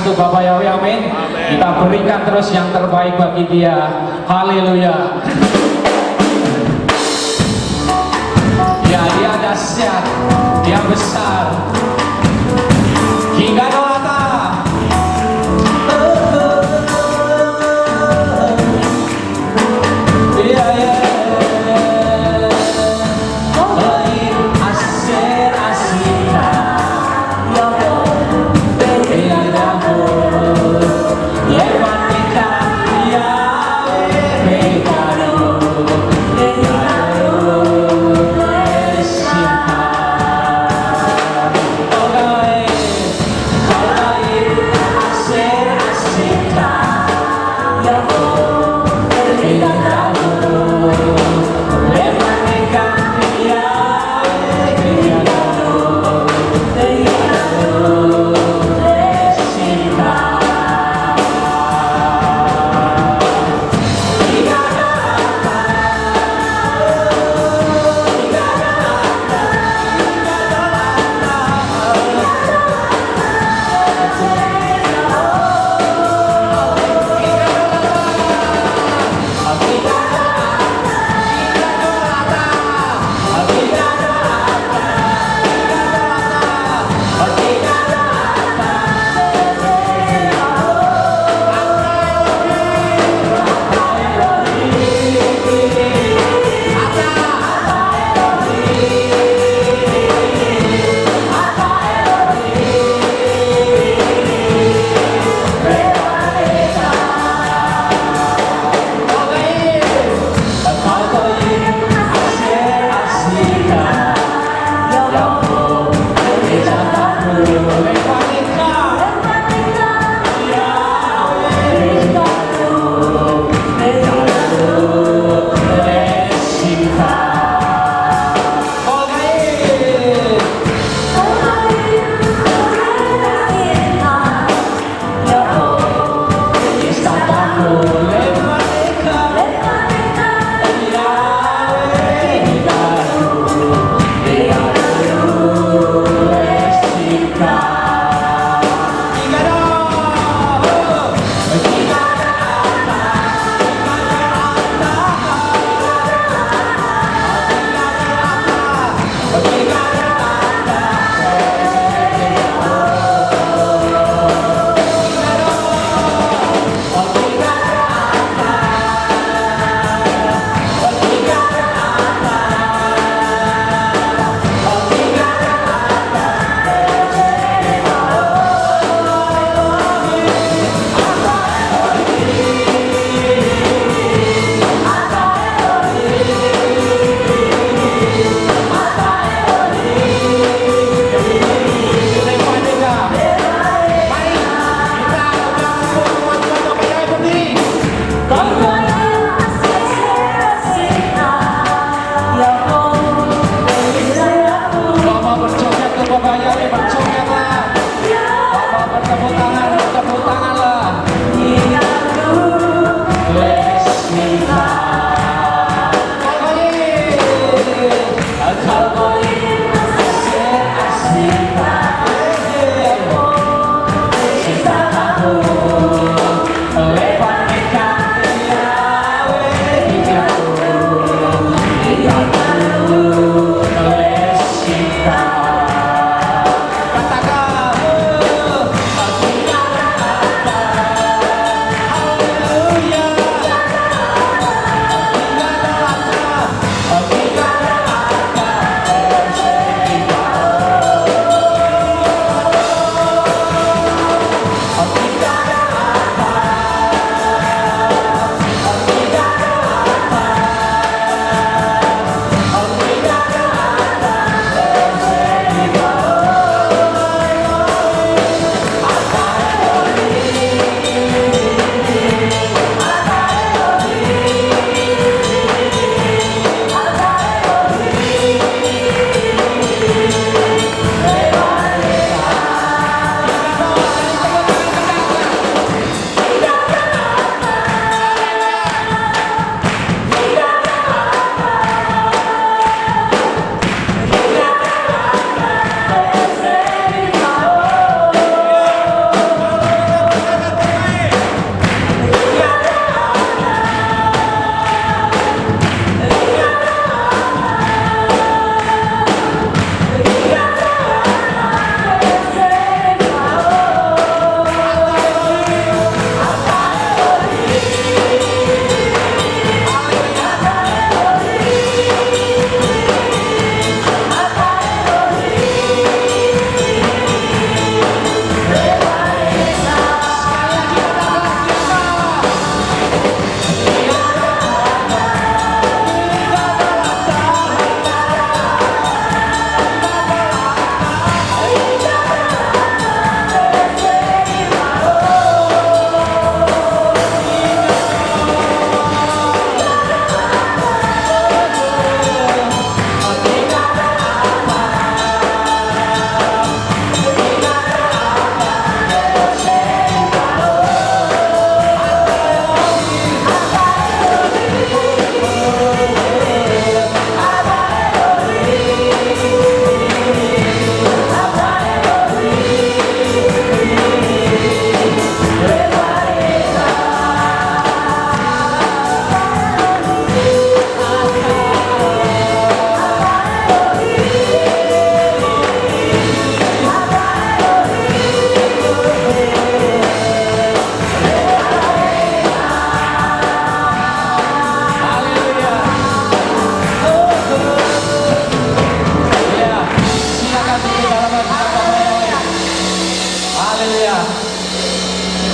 untuk Bapak Yahweh, amin. Kita berikan terus yang terbaik bagi dia. Haleluya. Ya, dia dahsyat, dia besar hingga Golgota. Iya, iya.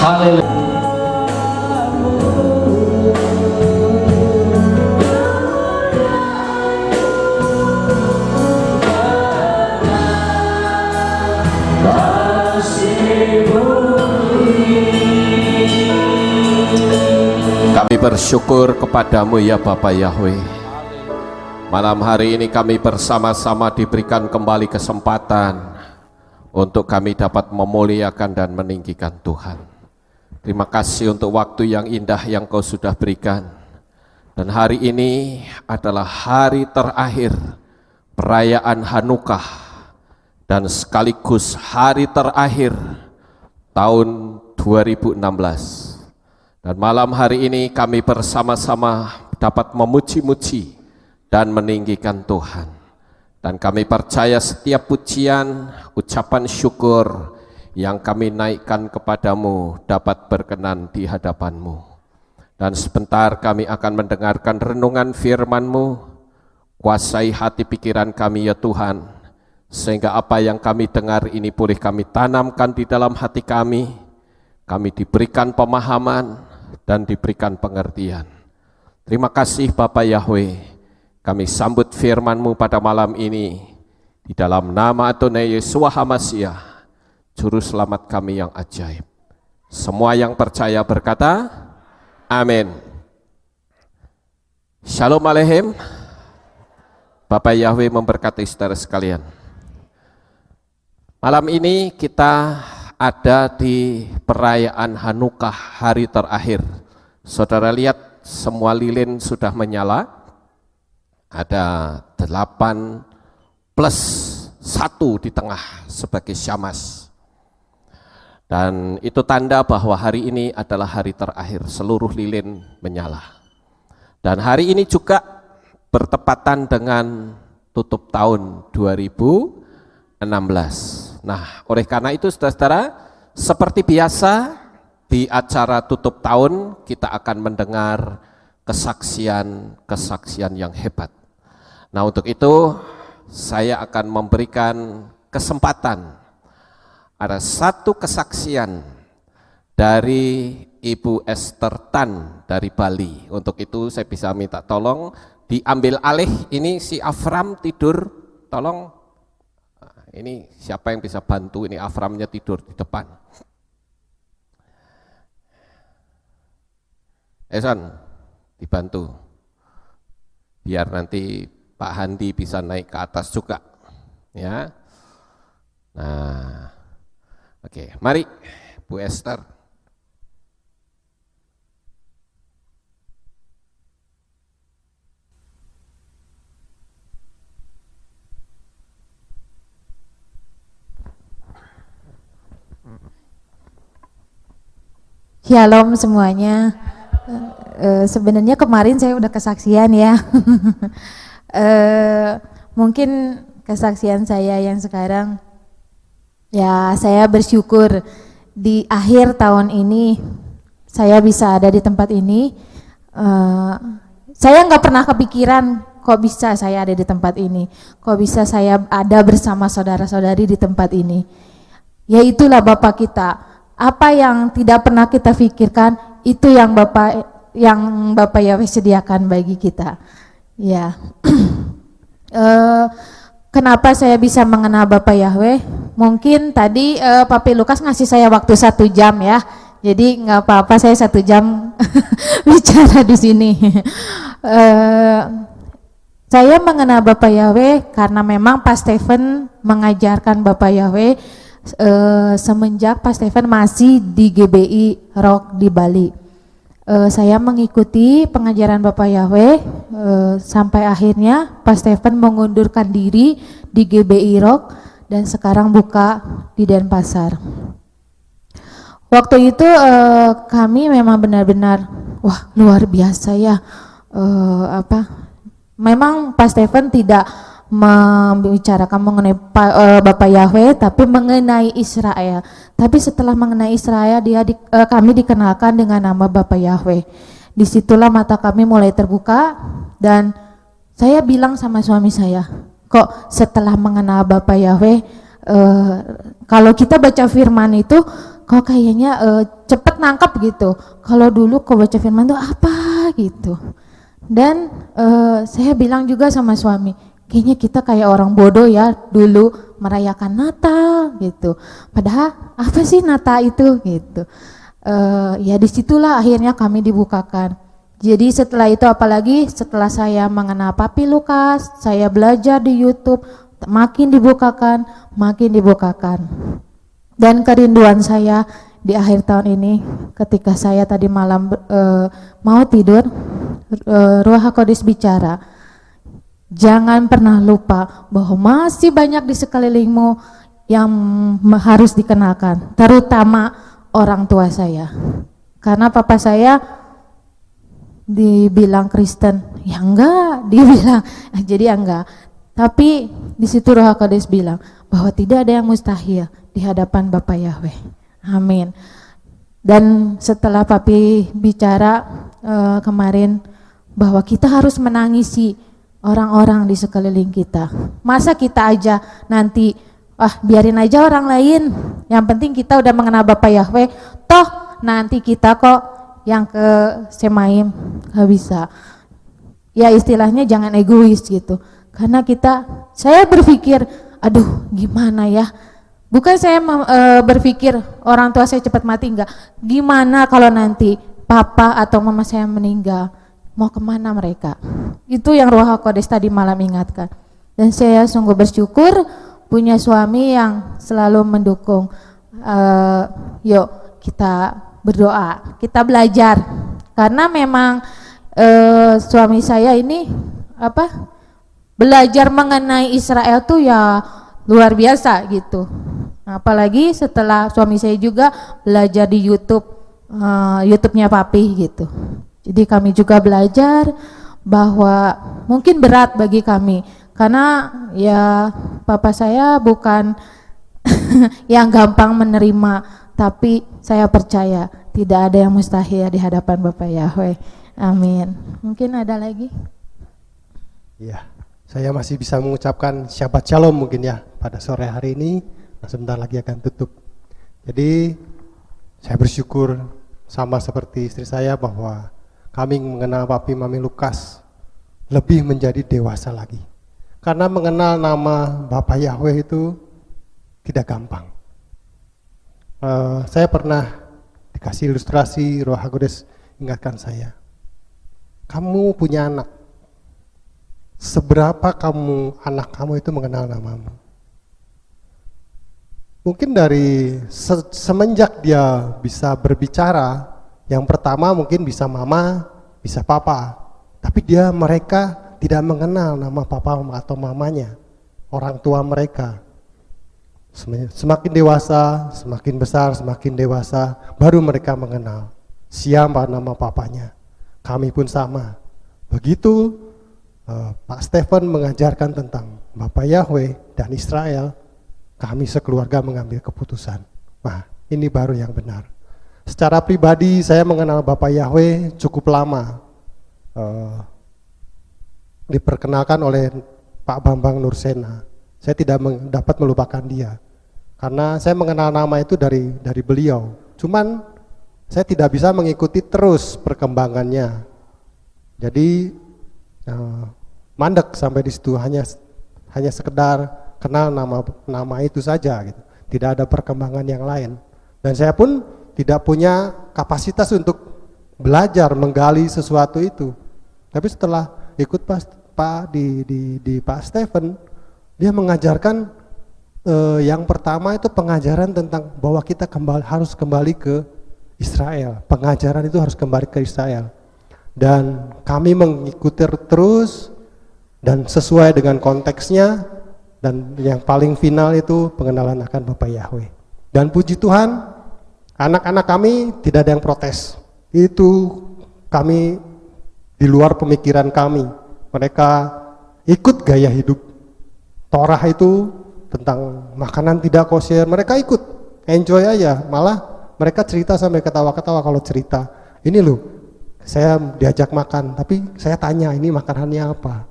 Haleluya. Kami bersyukur kepadamu ya Bapa Yahweh. Malam hari ini kami bersama-sama diberikan kembali kesempatan untuk kami dapat memuliakan dan meninggikan Tuhan. Terima kasih untuk waktu yang indah yang Kau sudah berikan. Dan hari ini adalah hari terakhir perayaan Hanukah dan sekaligus hari terakhir tahun 2016. Dan malam hari ini kami bersama-sama dapat memuji-muji dan meninggikan Tuhan. Dan kami percaya setiap pujian, ucapan syukur yang kami naikkan kepadamu dapat berkenan di hadapan-Mu. Dan sebentar kami akan mendengarkan renungan firman-Mu. Kuasai hati pikiran kami ya Tuhan, sehingga apa yang kami dengar ini boleh kami tanamkan di dalam hati kami. Kami diberikan pemahaman dan diberikan pengertian. Terima kasih Bapa Yahweh, kami sambut firman-Mu pada malam ini, di dalam nama Adonai Yesus HaMashiach, Juru Selamat kami yang ajaib. Semua yang percaya berkata, amin. Shalom Aleichem. Bapa Yahweh memberkati saudara sekalian. Malam ini kita ada di perayaan Hanukah, hari terakhir. Saudara lihat semua lilin sudah menyala. Ada 8 plus 1 di tengah sebagai syamas. Dan itu tanda bahwa hari ini adalah hari terakhir, seluruh lilin menyala. Dan hari ini juga bertepatan dengan tutup tahun 2016. Nah, oleh karena itu saudara-saudara, seperti biasa di acara tutup tahun kita akan mendengar kesaksian yang hebat. Nah, untuk itu saya akan memberikan kesempatan. Ada satu kesaksian dari Ibu Esther Tan dari Bali. Untuk itu saya bisa minta tolong diambil alih. Ini si Afram tidur, tolong. Ini siapa yang bisa bantu, ini Aframnya tidur di depan. Eson, dibantu. Biar nanti Pak Handi bisa naik ke atas juga. Ya. Nah, oke, mari Bu Esther. Shalom semuanya. Sebenarnya kemarin saya udah kesaksian ya. Mungkin kesaksian saya yang sekarang, ya saya bersyukur di akhir tahun ini saya bisa ada di tempat ini. Saya nggak pernah kepikiran kok bisa saya ada di tempat ini, kok bisa saya ada bersama saudara-saudari di tempat ini. Ya itulah Bapak kita. Apa yang tidak pernah kita pikirkan, itu yang Bapak Yahweh sediakan bagi kita. Ya, kenapa saya bisa mengenal Bapak Yahweh? Mungkin tadi Papi Lukas ngasih saya waktu 1 jam ya, jadi nggak apa-apa saya 1 jam bicara di sini. Saya mengenal Bapak Yahweh karena memang Pak Stephen mengajarkan Bapak Yahweh semenjak Pak Stephen masih di GBI Rock di Bali. Saya mengikuti pengajaran Bapak Yahweh sampai akhirnya Pak Stephen mengundurkan diri di GBI Rock dan sekarang buka di Denpasar. Waktu itu kami memang benar-benar wah luar biasa ya. Memang Pak Stephen tidak membicarakan mengenai Bapak Yahweh, tapi mengenai Israel. Tapi setelah mengenai Israel, kami dikenalkan dengan nama Bapak Yahweh. Disitulah mata kami mulai terbuka, dan saya bilang sama suami saya, kok setelah mengenal Bapak Yahweh, kalau kita baca firman itu, kok kayaknya cepet nangkep gitu. Kalau dulu kok baca firman tuh apa gitu. Dan saya bilang juga sama suami, kayaknya kita kayak orang bodoh ya dulu merayakan Natal gitu. Padahal apa sih Natal itu gitu. Ya disitulah akhirnya kami dibukakan. Jadi setelah itu, apalagi setelah saya mengenal Papi Lukas, saya belajar di YouTube, makin dibukakan, makin dibukakan. Dan kerinduan saya di akhir tahun ini, ketika saya tadi malam mau tidur, Ruh HaKudus bicara, jangan pernah lupa bahwa masih banyak di sekelilingmu yang harus dikenalkan, terutama orang tua saya. Karena papa saya dibilang Kristen, ya enggak, dibilang jadi enggak. Tapi di situ Roh HaKudus bilang bahwa tidak ada yang mustahil di hadapan Bapa Yahweh. Amin. Dan setelah Papi bicara kemarin bahwa kita harus menangisi orang-orang di sekeliling kita. Masa kita aja nanti biarin aja orang lain, yang penting kita udah mengenal Bapa Yahweh, toh nanti kita kok yang ke Semaim, gak bisa. Ya istilahnya jangan egois gitu. Karena saya berpikir, aduh gimana ya. Bukan saya berpikir orang tua saya cepat mati, enggak. Gimana kalau nanti papa atau mama saya meninggal, mau kemana mereka? Itu yang Roh HaKudus tadi malam ingatkan. Dan saya sungguh bersyukur punya suami yang selalu mendukung. Yuk kita berdoa, kita belajar, karena memang suami saya ini belajar mengenai Israel tuh ya luar biasa gitu. Apalagi setelah suami saya juga belajar di YouTube, YouTube-nya Papi gitu. Jadi kami juga belajar bahwa mungkin berat bagi kami, karena ya papa saya bukan yang gampang menerima. Tapi saya percaya tidak ada yang mustahil di hadapan Bapak Yahweh. Amin. Mungkin ada lagi? Ya, saya masih bisa mengucapkan Shabbat Shalom mungkin ya pada sore hari ini. Sebentar lagi akan tutup. Jadi saya bersyukur sama seperti istri saya bahwa kami mengenal Papi Mami Lukas lebih menjadi dewasa lagi. Karena mengenal nama Bapak Yahweh itu tidak gampang. Saya pernah dikasih ilustrasi, Roh HaKudus ingatkan saya, kamu punya anak, seberapa anak kamu itu mengenal namamu? Mungkin dari semenjak dia bisa berbicara, yang pertama mungkin bisa mama, bisa papa, tapi mereka tidak mengenal nama papa atau mamanya, orang tua mereka. Semakin dewasa, semakin besar, semakin dewasa, baru mereka mengenal siapa nama papanya. Kami pun sama. Begitu Pak Stephen mengajarkan tentang Bapak Yahweh dan Israel, kami sekeluarga mengambil keputusan. Nah, ini baru yang benar. Secara pribadi saya mengenal Bapak Yahweh cukup lama. Diperkenalkan oleh Pak Bambang Nursena. Saya tidak dapat melupakan dia. Karena saya mengenal nama itu dari beliau. Cuman saya tidak bisa mengikuti terus perkembangannya. Jadi mandek sampai di situ, hanya sekedar kenal nama itu saja gitu. Tidak ada perkembangan yang lain. Dan saya pun tidak punya kapasitas untuk belajar menggali sesuatu itu. Tapi setelah ikut di Pak Stephen, dia mengajarkan yang pertama itu pengajaran tentang bahwa kita harus kembali ke Israel. Pengajaran itu harus kembali ke Israel. Dan kami mengikuti terus dan sesuai dengan konteksnya, dan yang paling final itu pengenalan akan Bapak Yahweh. Dan puji Tuhan, anak-anak kami tidak ada yang protes. Itu kami di luar pemikiran kami. Mereka ikut gaya hidup Torah itu tentang makanan tidak kosher, mereka ikut, enjoy aja. Malah mereka cerita sampai ketawa-ketawa kalau cerita. Ini loh, saya diajak makan, tapi saya tanya ini makanannya apa.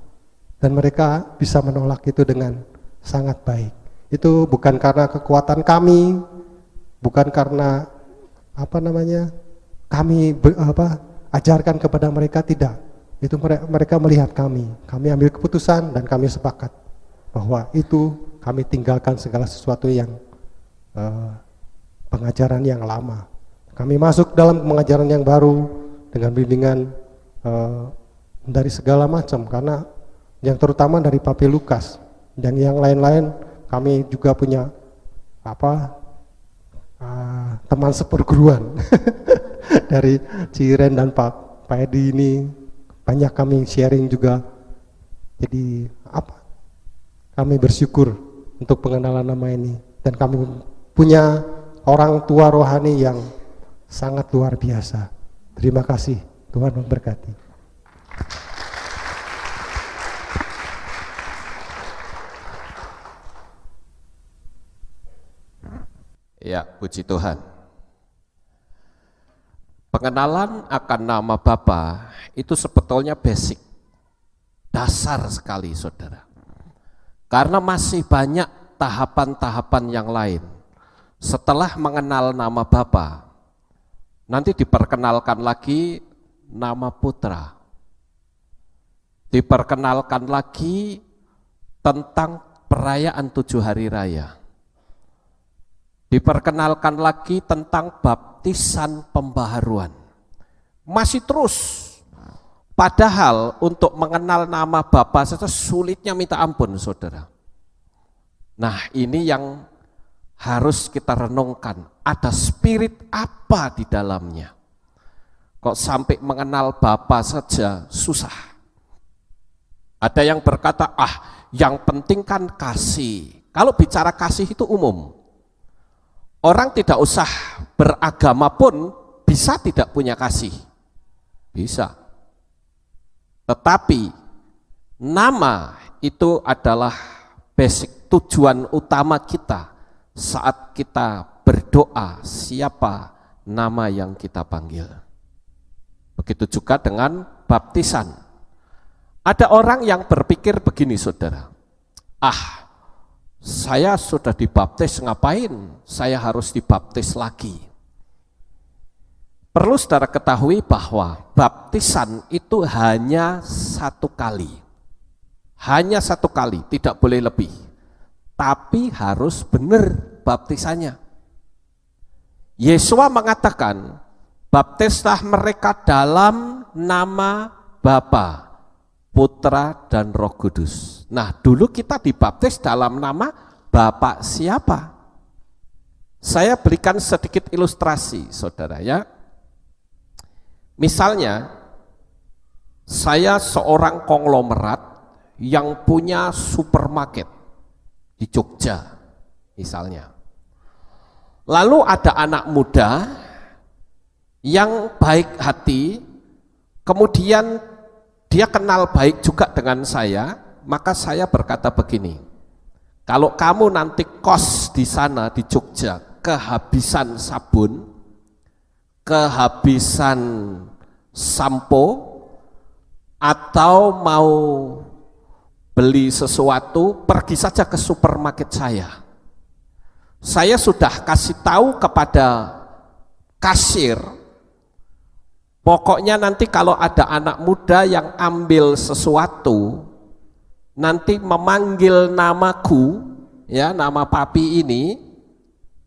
Dan mereka bisa menolak itu dengan sangat baik. Itu bukan karena kekuatan kami, bukan karena kami ajarkan kepada mereka, tidak. Itu mereka melihat kami ambil keputusan dan kami sepakat bahwa itu kami tinggalkan segala sesuatu yang pengajaran yang lama. Kami masuk dalam pengajaran yang baru dengan bimbingan dari segala macam, karena yang terutama dari Papi Lukas dan yang lain-lain. Kami juga punya teman seperguruan dari Ciren dan Pak Edi ini, banyak kami sharing juga. Jadi kami bersyukur untuk pengenalan nama ini, dan kami punya orang tua rohani yang sangat luar biasa. Terima kasih, Tuhan memberkati. Ya, puji Tuhan. Pengenalan akan nama Bapa itu sebetulnya basic, dasar sekali saudara. Karena masih banyak tahapan-tahapan yang lain. Setelah mengenal nama Bapa, nanti diperkenalkan lagi nama Putra. Diperkenalkan lagi tentang perayaan 7 hari raya. Diperkenalkan lagi tentang baptisan pembaharuan. Masih terus. Padahal untuk mengenal nama Bapa saja sulitnya minta ampun, saudara. Nah, ini yang harus kita renungkan. Ada spirit apa di dalamnya? Kok sampai mengenal Bapa saja susah? Ada yang berkata, yang penting kan kasih. Kalau bicara kasih itu umum. Orang tidak usah beragama pun bisa tidak punya kasih. Bisa. Tetapi nama itu adalah basic, tujuan utama kita saat kita berdoa, siapa nama yang kita panggil. Begitu juga dengan baptisan. Ada orang yang berpikir begini, saudara. Saya sudah dibaptis, ngapain saya harus dibaptis lagi? Perlu saudara ketahui bahwa baptisan itu hanya 1 kali. Hanya 1 kali, tidak boleh lebih. Tapi harus benar baptisannya. Yesua mengatakan, baptislah mereka dalam nama Bapa, Putra dan Roh Kudus. Nah, dulu kita dibaptis dalam nama Bapak siapa? Saya berikan sedikit ilustrasi, saudara ya. Misalnya, saya seorang konglomerat yang punya supermarket di Jogja, misalnya. Lalu ada anak muda yang baik hati, kemudian dia kenal baik juga dengan saya, maka saya berkata begini, kalau kamu nanti kos di sana di Jogja, kehabisan sabun, kehabisan sampo, atau mau beli sesuatu, pergi saja ke supermarket saya. Saya sudah kasih tahu kepada kasir, pokoknya nanti kalau ada anak muda yang ambil sesuatu, nanti memanggil namaku, ya nama papi ini,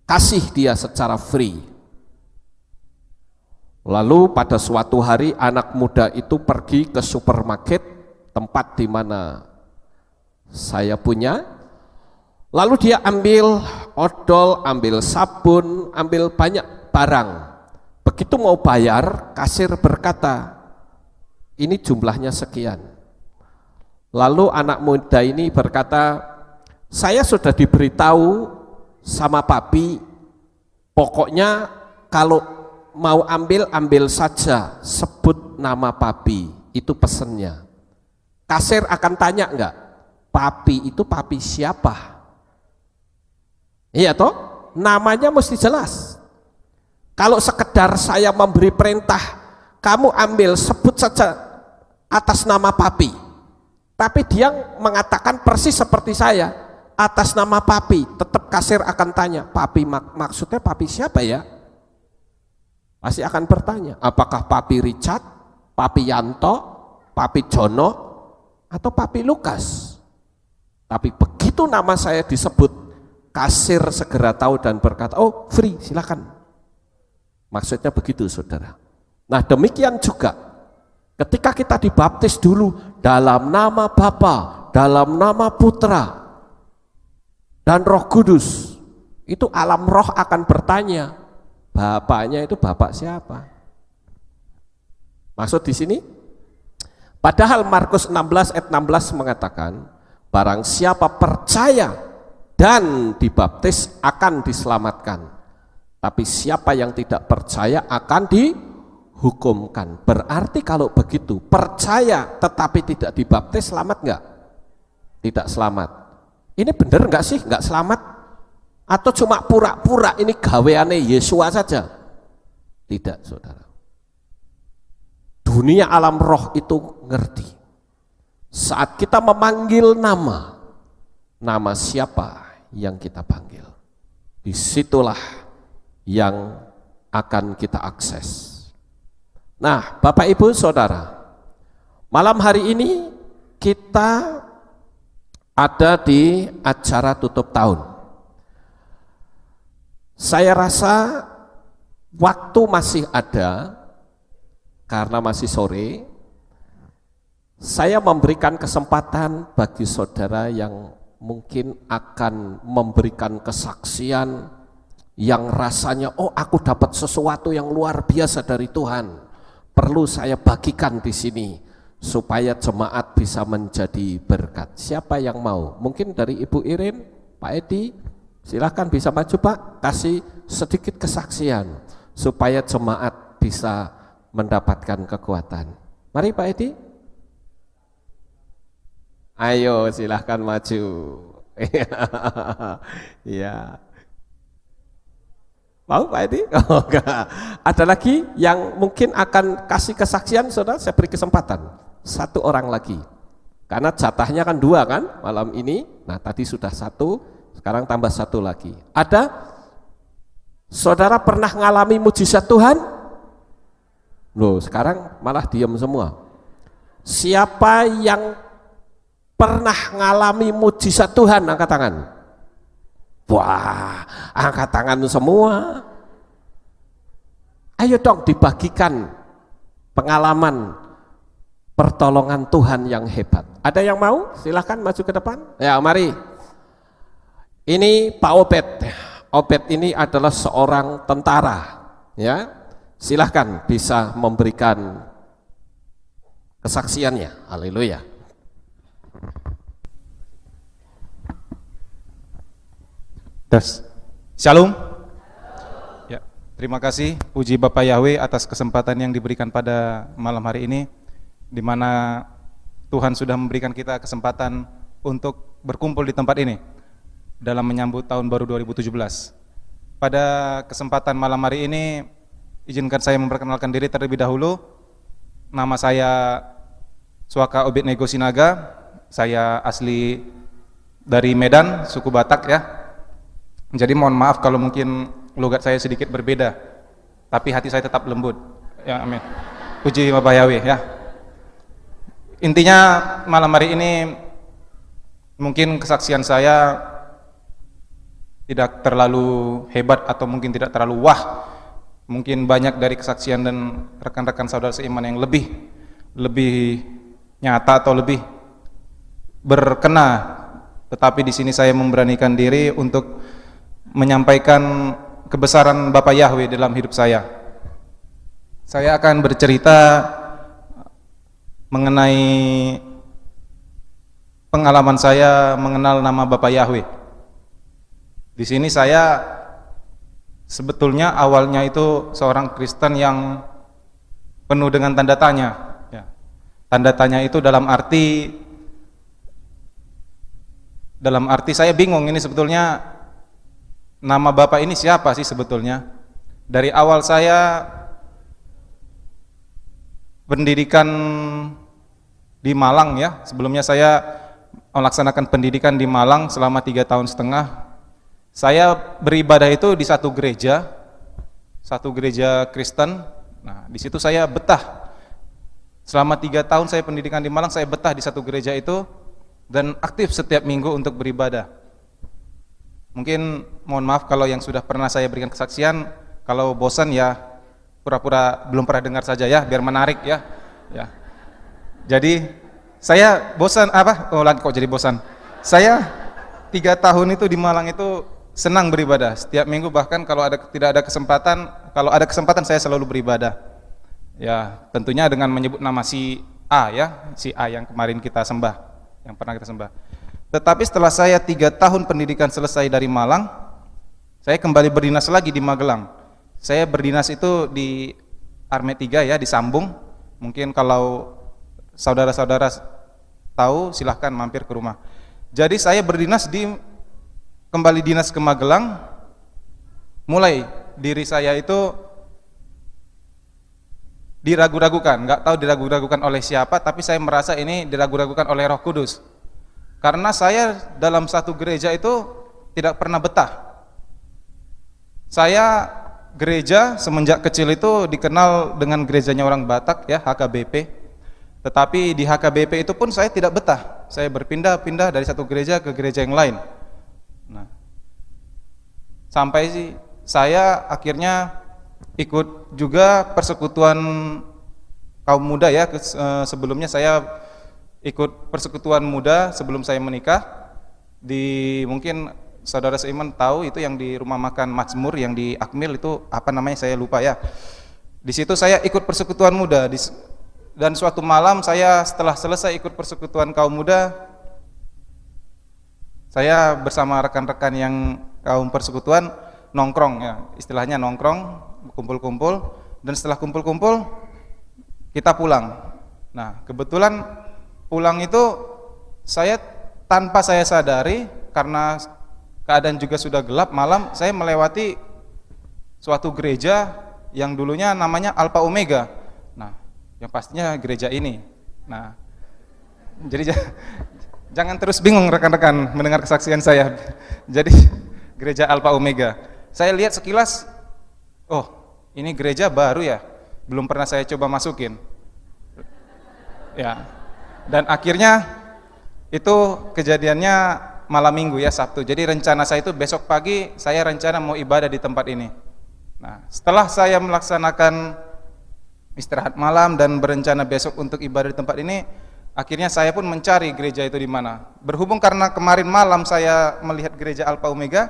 kasih dia secara free. Lalu pada suatu hari anak muda itu pergi ke supermarket, tempat di mana saya punya. Lalu dia ambil odol, ambil sabun, ambil banyak barang. Begitu mau bayar, kasir berkata, ini jumlahnya sekian. Lalu anak muda ini berkata, saya sudah diberitahu sama papi, pokoknya kalau mau ambil saja, sebut nama papi, itu pesennya. Kasir akan tanya enggak, papi itu papi siapa? Iya toh, namanya mesti jelas. Kalau sekedar saya memberi perintah, kamu ambil, sebut saja atas nama papi. Tapi dia mengatakan persis seperti saya, atas nama papi, tetap kasir akan tanya, papi maksudnya papi siapa ya? Pasti akan bertanya, apakah papi Richard, papi Yanto, papi Jono, atau papi Lukas? Tapi begitu nama saya disebut, kasir segera tahu dan berkata, oh free, silakan. Maksudnya begitu, saudara. Nah, demikian juga ketika kita dibaptis dulu dalam nama Bapa, dalam nama Putra, dan Roh Kudus, itu alam roh akan bertanya, bapaknya itu bapak siapa? Maksud di sini? Padahal Markus 16 ayat 16 mengatakan, barang siapa percaya dan dibaptis akan diselamatkan. Tapi siapa yang tidak percaya akan dihukumkan. Berarti kalau begitu, percaya tetapi tidak dibaptis selamat enggak? Tidak selamat. Ini benar enggak sih? Enggak selamat? Atau cuma pura-pura ini gaweane Yesua saja? Tidak, saudara. Dunia alam roh itu ngerti. Saat kita memanggil nama siapa yang kita panggil, disitulah yang akan kita akses. Nah, Bapak Ibu Saudara, malam hari ini kita ada di acara tutup tahun. Saya rasa waktu masih ada, karena masih sore, saya memberikan kesempatan bagi saudara yang mungkin akan memberikan kesaksian yang rasanya, oh aku dapat sesuatu yang luar biasa dari Tuhan, perlu saya bagikan di sini supaya jemaat bisa menjadi berkat. Siapa yang mau? Mungkin dari Ibu Irin, Pak Edi, silahkan bisa maju Pak, kasih sedikit kesaksian supaya jemaat bisa mendapatkan kekuatan. Mari Pak Edi. Ayo silahkan maju. Ya. Mau Pak Edi? Oh, enggak. Ada lagi yang mungkin akan kasih kesaksian, saudara? Saya beri kesempatan. Satu orang lagi. Karena jatahnya kan 2 kan malam ini. Nah tadi sudah 1, sekarang tambah 1 lagi. Ada? Saudara pernah ngalami mujizat Tuhan? Loh, sekarang malah diam semua. Siapa yang pernah ngalami mujizat Tuhan? Angkat tangan. Wah, angkat tangan semua. Ayo dong dibagikan pengalaman pertolongan Tuhan yang hebat. Ada yang mau? Silahkan maju ke depan. Ya, mari. Ini Pak Obed. Obed ini adalah seorang tentara. Ya, silahkan bisa memberikan kesaksiannya. Haleluya. Tes. Shalom. Ya, terima kasih puji Bapak Yahweh atas kesempatan yang diberikan pada malam hari ini, di mana Tuhan sudah memberikan kita kesempatan untuk berkumpul di tempat ini dalam menyambut tahun baru 2017. Pada kesempatan malam hari ini, izinkan saya memperkenalkan diri terlebih dahulu. Nama saya Suaka Obed Nego Sinaga. Saya asli dari Medan, suku Batak ya. Jadi mohon maaf kalau mungkin logat saya sedikit berbeda, tapi hati saya tetap lembut. Ya, amin. Puji Bapak Yahweh ya. Intinya malam hari ini mungkin kesaksian saya tidak terlalu hebat atau mungkin tidak terlalu wah. Mungkin banyak dari kesaksian dan rekan-rekan saudara seiman yang lebih nyata atau lebih berkena. Tetapi di sini saya memberanikan diri untuk menyampaikan kebesaran Bapak Yahweh dalam hidup saya. Saya akan bercerita mengenai pengalaman saya mengenal nama Bapak Yahweh. Di sini saya sebetulnya awalnya itu seorang Kristen yang penuh dengan tanda tanya. Ya. Tanda tanya itu dalam arti saya bingung, ini sebetulnya nama Bapak ini siapa sih sebetulnya? Dari awal saya pendidikan di Malang ya, sebelumnya saya melaksanakan pendidikan di Malang selama 3 tahun setengah. Saya beribadah itu di satu gereja Kristen. Nah, di situ saya betah. Selama 3 tahun saya pendidikan di Malang, saya betah di satu gereja itu dan aktif setiap minggu untuk beribadah. Mungkin mohon maaf kalau yang sudah pernah saya berikan kesaksian, kalau bosan ya pura-pura belum pernah dengar saja ya, biar menarik ya. Ya. Jadi saya bosan kok jadi bosan. Saya 3 tahun itu di Malang itu senang beribadah. Setiap minggu bahkan kalau tidak ada kesempatan saya selalu beribadah. Ya, tentunya dengan menyebut nama si A ya, si A yang kemarin kita sembah, yang pernah kita sembah. Tetapi setelah saya 3 tahun pendidikan selesai dari Malang, saya kembali berdinas lagi di Magelang. Saya berdinas itu di Armet 3 ya, di Sambung. Mungkin kalau saudara-saudara tahu silahkan mampir ke rumah. Jadi saya berdinas kembali dinas ke Magelang. Mulai diri saya itu diragu-ragukan, nggak tahu diragu-ragukan oleh siapa, tapi saya merasa ini diragu-ragukan oleh Roh Kudus. Karena saya dalam satu gereja itu tidak pernah betah. Saya gereja semenjak kecil itu dikenal dengan gerejanya orang Batak ya, HKBP. Tetapi di HKBP itu pun saya tidak betah. Saya berpindah-pindah dari satu gereja ke gereja yang lain. Nah, sampai saya akhirnya ikut juga persekutuan kaum muda ya. Sebelumnya saya ikut persekutuan muda sebelum saya menikah. Mungkin saudara seiman tahu itu yang di rumah makan Mazmur yang di Akmil itu apa namanya saya lupa ya. Di situ saya ikut persekutuan muda dan suatu malam saya setelah selesai ikut persekutuan kaum muda, saya bersama rekan-rekan yang kaum persekutuan nongkrong ya, istilahnya nongkrong, kumpul-kumpul, dan setelah kumpul-kumpul kita pulang. Nah, kebetulan pulang itu tanpa saya sadari, karena keadaan juga sudah gelap malam, saya melewati suatu gereja yang dulunya namanya Alpha Omega. Nah, yang pastinya gereja ini. Nah, jadi jangan terus bingung rekan-rekan mendengar kesaksian saya. Jadi gereja Alpha Omega. Saya lihat sekilas, oh ini gereja baru ya, belum pernah saya coba masukin. Ya, dan akhirnya itu kejadiannya malam minggu ya, Sabtu. Jadi rencana saya itu besok pagi saya rencana mau ibadah di tempat ini. Nah, setelah saya melaksanakan istirahat malam dan berencana besok untuk ibadah di tempat ini, akhirnya saya pun mencari gereja itu di mana. Berhubung karena kemarin malam saya melihat gereja Alpha Omega,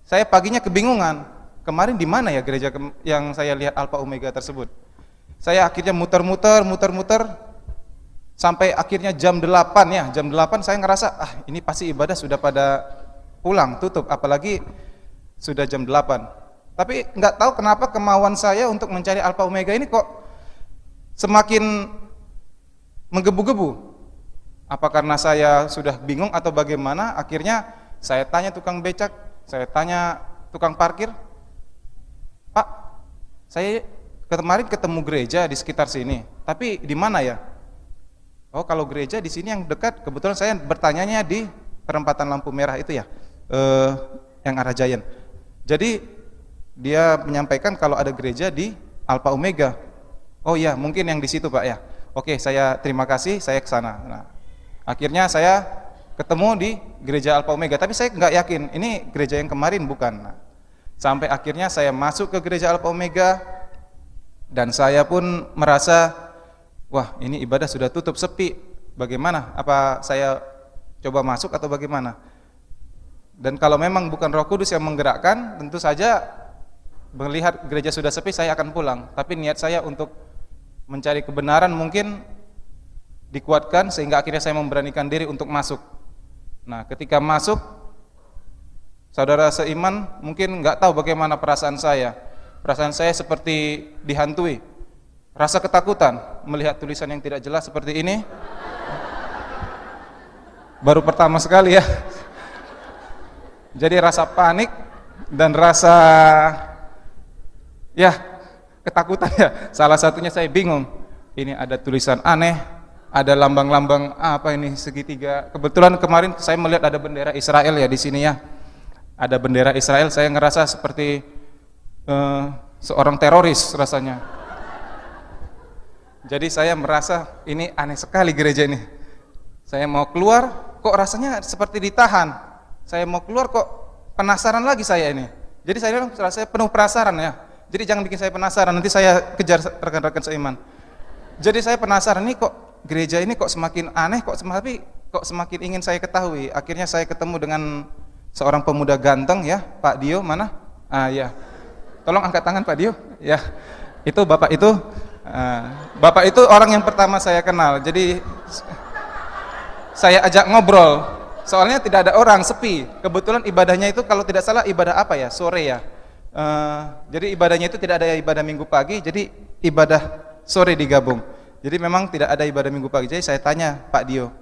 saya paginya kebingungan. Kemarin di mana ya gereja yang saya lihat Alpha Omega tersebut? Saya akhirnya muter-muter sampai akhirnya jam 8 ya. Jam 8 saya ngerasa, ini pasti ibadah sudah pada pulang, tutup, apalagi sudah jam 8. Tapi nggak tahu kenapa kemauan saya untuk mencari Alpha Omega ini kok semakin menggebu-gebu. Apa karena saya sudah bingung atau bagaimana? Akhirnya saya tanya tukang becak, saya tanya tukang parkir, Pak, saya kemarin ketemu gereja di sekitar sini, tapi di mana ya? Oh, kalau gereja di sini yang dekat, kebetulan saya bertanyanya di perempatan lampu merah itu ya, yang arah Giant. Jadi dia menyampaikan kalau ada gereja di Alpha Omega. Oh iya, mungkin yang di situ Pak ya. Oke, saya terima kasih, saya ke sana. Nah, akhirnya saya ketemu di gereja Alpha Omega, tapi saya nggak yakin ini gereja yang kemarin bukan. Nah, sampai akhirnya saya masuk ke gereja Alpha Omega dan saya pun merasa, wah ini ibadah sudah tutup, sepi. Bagaimana? Apa saya coba masuk atau bagaimana? Dan kalau memang bukan Roh Kudus yang menggerakkan, tentu saja melihat gereja sudah sepi saya akan pulang. Tapi niat saya untuk mencari kebenaran mungkin dikuatkan sehingga akhirnya saya memberanikan diri untuk masuk. Nah, ketika masuk, saudara seiman mungkin nggak tahu bagaimana perasaan saya. Perasaan saya seperti dihantui, rasa ketakutan melihat tulisan yang tidak jelas seperti ini. Baru pertama sekali ya. Jadi rasa panik dan rasa ya ketakutan ya. Salah satunya saya bingung. Ini ada tulisan aneh, ada lambang-lambang apa ini segitiga. Kebetulan kemarin saya melihat ada bendera Israel ya di sini ya. Ada bendera Israel, saya ngerasa seperti seorang teroris rasanya. Jadi saya merasa ini aneh sekali gereja ini. Saya mau keluar, kok rasanya seperti ditahan. Saya mau keluar kok penasaran lagi saya ini. Jadi saya penuh penasaran ya. Jadi jangan bikin saya penasaran, nanti saya kejar rekan-rekan seiman. Jadi saya penasaran, ini kok gereja ini kok semakin aneh, kok semakin ingin saya ketahui. Akhirnya saya ketemu dengan seorang pemuda ganteng ya, Pak Dio, mana? Ah ya, tolong angkat tangan Pak Dio. Ya, itu Bapak itu, Bapak itu orang yang pertama saya kenal. Jadi saya ajak ngobrol, soalnya tidak ada orang, sepi. Kebetulan ibadahnya itu kalau tidak salah ibadah apa ya, sore ya. Jadi ibadahnya itu tidak ada ibadah minggu pagi, jadi ibadah sore digabung. Jadi memang tidak ada ibadah minggu pagi. Jadi saya tanya Pak Dio,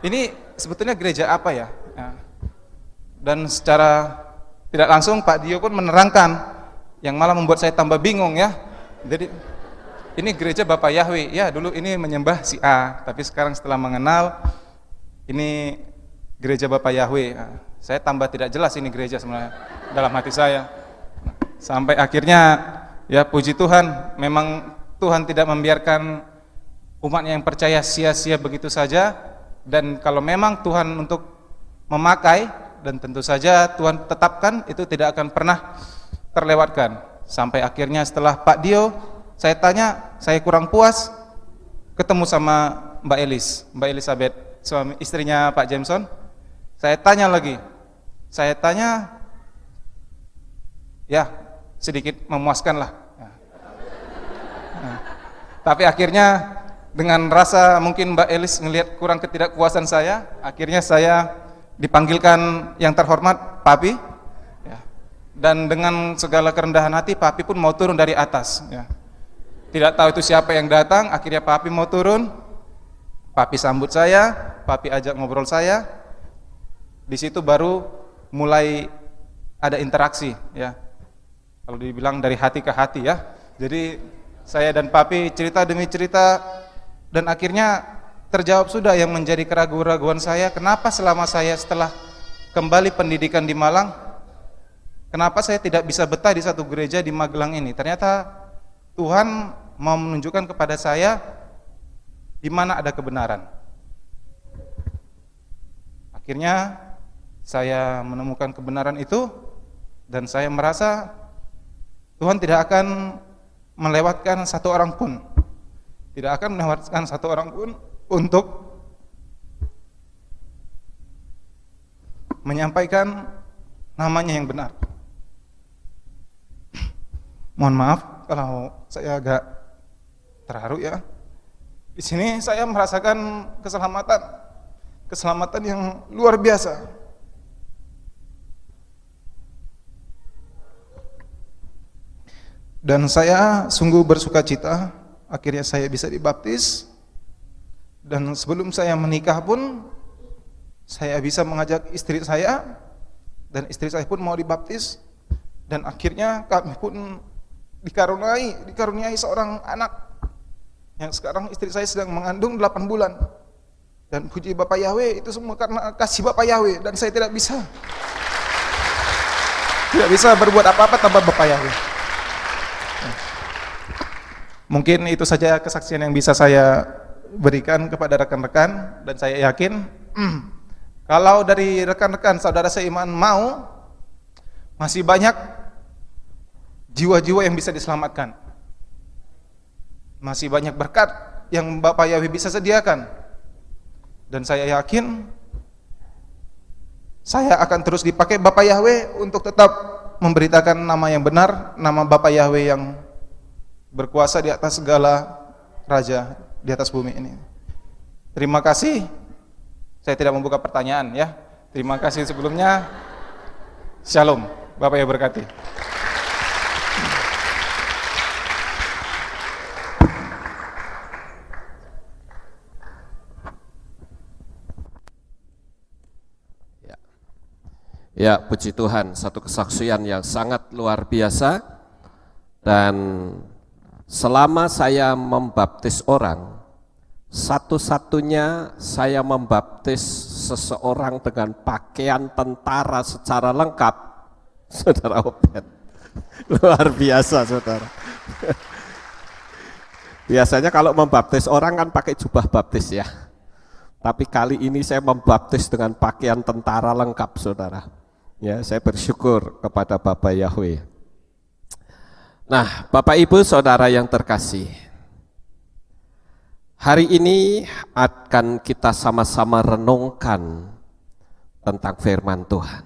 ini sebetulnya gereja apa ya? Dan secara tidak langsung Pak Dio pun menerangkan, yang malah membuat saya tambah bingung ya. Jadi ini gereja Bapak Yahwe. Ya dulu ini menyembah si A, tapi sekarang setelah mengenal ini gereja Bapak Yahwe. Saya tambah tidak jelas ini gereja sebenarnya dalam hati saya. Sampai akhirnya ya puji Tuhan, memang Tuhan tidak membiarkan umatnya yang percaya sia-sia begitu saja. Dan kalau memang Tuhan untuk memakai, dan tentu saja Tuhan tetapkan, itu tidak akan pernah terlewatkan. Sampai akhirnya setelah Pak Dio, saya tanya, saya kurang puas, ketemu sama Mbak Elizabeth, suami istrinya Pak Jameson. Saya tanya lagi, ya sedikit memuaskan lah. Tapi akhirnya dengan rasa mungkin Mbak Elis ngelihat kurang ketidakpuasan saya, akhirnya saya dipanggilkan yang terhormat Papi, ya. Dan dengan segala kerendahan hati Papi pun mau turun dari atas. Ya. Tidak tahu itu siapa yang datang, akhirnya Papi mau turun, Papi sambut saya, Papi ajak ngobrol saya. Di situ baru mulai ada interaksi, ya. Kalau dibilang dari hati ke hati ya. Jadi saya dan Papi cerita demi cerita, dan akhirnya terjawab sudah yang menjadi keraguan-raguan saya. Kenapa selama saya setelah kembali pendidikan di Malang, kenapa saya tidak bisa betah di satu gereja di Magelang ini? Ternyata Tuhan mau menunjukkan kepada saya di mana ada kebenaran. Akhirnya saya menemukan kebenaran itu, dan saya merasa Tuhan tidak akan melewatkan satu orang pun, tidak akan melewatkan satu orang pun untuk menyampaikan namanya yang benar. Mohon maaf kalau saya agak terharu ya. Di sini saya merasakan keselamatan yang luar biasa. Dan saya sungguh bersuka cita, akhirnya saya bisa dibaptis. Dan sebelum saya menikah pun, saya bisa mengajak istri saya, dan istri saya pun mau dibaptis. Dan akhirnya kami pun dikaruniai seorang anak, yang sekarang istri saya sedang mengandung 8 bulan. Dan puji Bapak Yahwe, itu semua karena kasih Bapak Yahwe. Dan saya tidak bisa berbuat apa-apa tanpa Bapak Yahwe. Mungkin itu saja kesaksian yang bisa saya berikan kepada rekan-rekan, dan saya yakin kalau dari rekan-rekan saudara seiman mau, masih banyak jiwa-jiwa yang bisa diselamatkan, masih banyak berkat yang Bapak Yahwe bisa sediakan, dan saya yakin saya akan terus dipakai Bapak Yahwe untuk tetap memberitakan nama yang benar, nama Bapak Yahwe yang berkuasa di atas segala raja di atas bumi ini. Terima kasih. Saya tidak membuka pertanyaan ya. Terima kasih sebelumnya. Shalom. Bapak yang berkati. Ya, puji Tuhan, satu kesaksian yang sangat luar biasa, dan selama saya membaptis orang, satu-satunya saya membaptis seseorang dengan pakaian tentara secara lengkap, Saudara Obed. Luar biasa, Saudara. Biasanya kalau membaptis orang kan pakai jubah baptis ya. Tapi kali ini saya membaptis dengan pakaian tentara lengkap, Saudara. Ya, saya bersyukur kepada Bapak Yahweh. Nah, Bapak Ibu Saudara yang terkasih, hari ini akan kita sama-sama renungkan tentang firman Tuhan.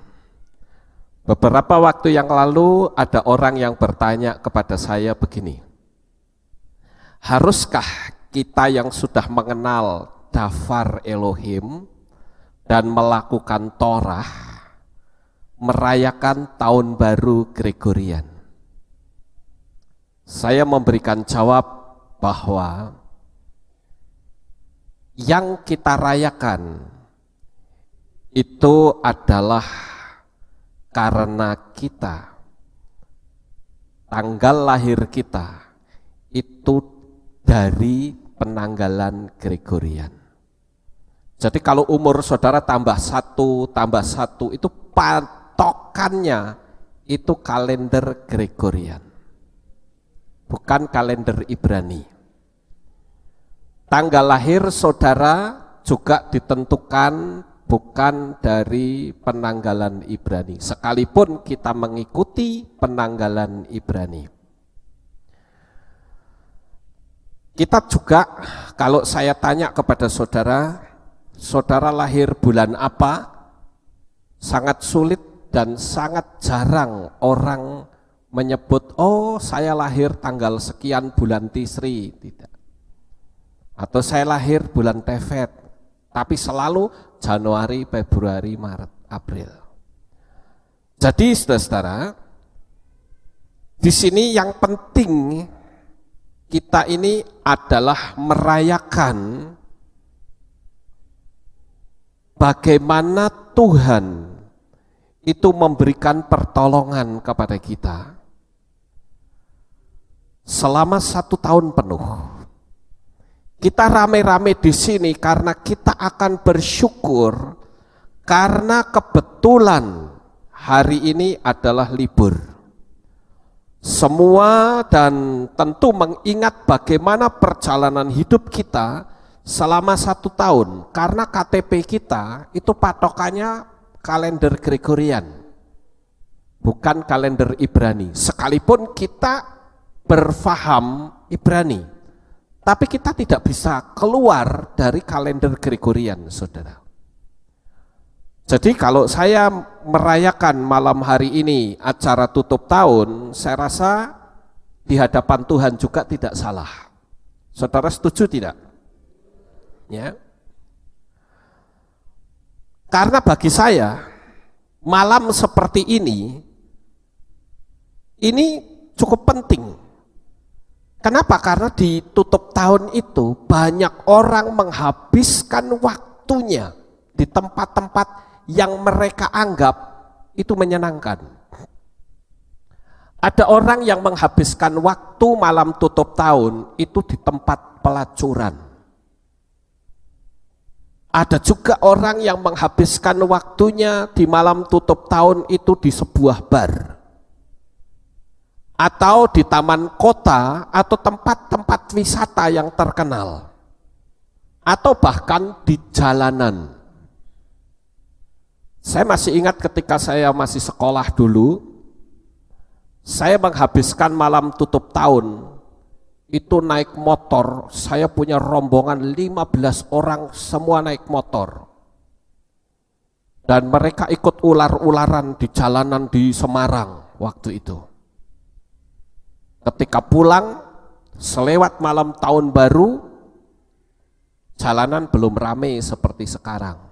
Beberapa waktu yang lalu ada orang yang bertanya kepada saya begini, haruskah kita yang sudah mengenal Dafar Elohim dan melakukan Torah merayakan tahun baru Gregorian? Saya memberikan jawab bahwa yang kita rayakan itu adalah karena kita, tanggal lahir kita itu dari penanggalan Gregorian. Jadi kalau umur saudara tambah satu itu patokannya itu kalender Gregorian, bukan kalender Ibrani. Tanggal lahir saudara juga ditentukan bukan dari penanggalan Ibrani, sekalipun kita mengikuti penanggalan Ibrani. Kita juga, kalau saya tanya kepada saudara, saudara lahir bulan apa? Sangat sulit dan sangat jarang orang menyebut, oh saya lahir tanggal sekian bulan Tisri, tidak. Atau saya lahir bulan Tevet, tapi selalu Januari, Februari, Maret, April. Jadi saudara-saudara, di sini yang penting kita ini adalah merayakan bagaimana Tuhan itu memberikan pertolongan kepada kita selama 1 tahun penuh. Kita rame-rame di sini karena kita akan bersyukur karena kebetulan hari ini adalah libur. Semua dan tentu mengingat bagaimana perjalanan hidup kita selama 1 tahun, karena KTP kita itu patokannya kalender Gregorian, bukan kalender Ibrani. Sekalipun kita berfaham Ibrani, tapi kita tidak bisa keluar dari kalender Gregorian, saudara. Jadi kalau saya merayakan malam hari ini acara tutup tahun, saya rasa di hadapan Tuhan juga tidak salah. Saudara setuju tidak? Ya. Karena bagi saya malam seperti ini cukup penting. Kenapa? Karena di tutup tahun itu banyak orang menghabiskan waktunya di tempat-tempat yang mereka anggap itu menyenangkan. Ada orang yang menghabiskan waktu malam tutup tahun itu di tempat pelacuran. Ada juga orang yang menghabiskan waktunya di malam tutup tahun itu di sebuah bar, atau di taman kota, atau tempat-tempat wisata yang terkenal, atau bahkan di jalanan. Saya masih ingat ketika saya masih sekolah dulu, saya menghabiskan malam tutup tahun itu naik motor. Saya punya rombongan 15 orang, semua naik motor. Dan mereka ikut ular-ularan di jalanan di Semarang waktu itu. Ketika pulang, selewat malam tahun baru, jalanan belum ramai seperti sekarang.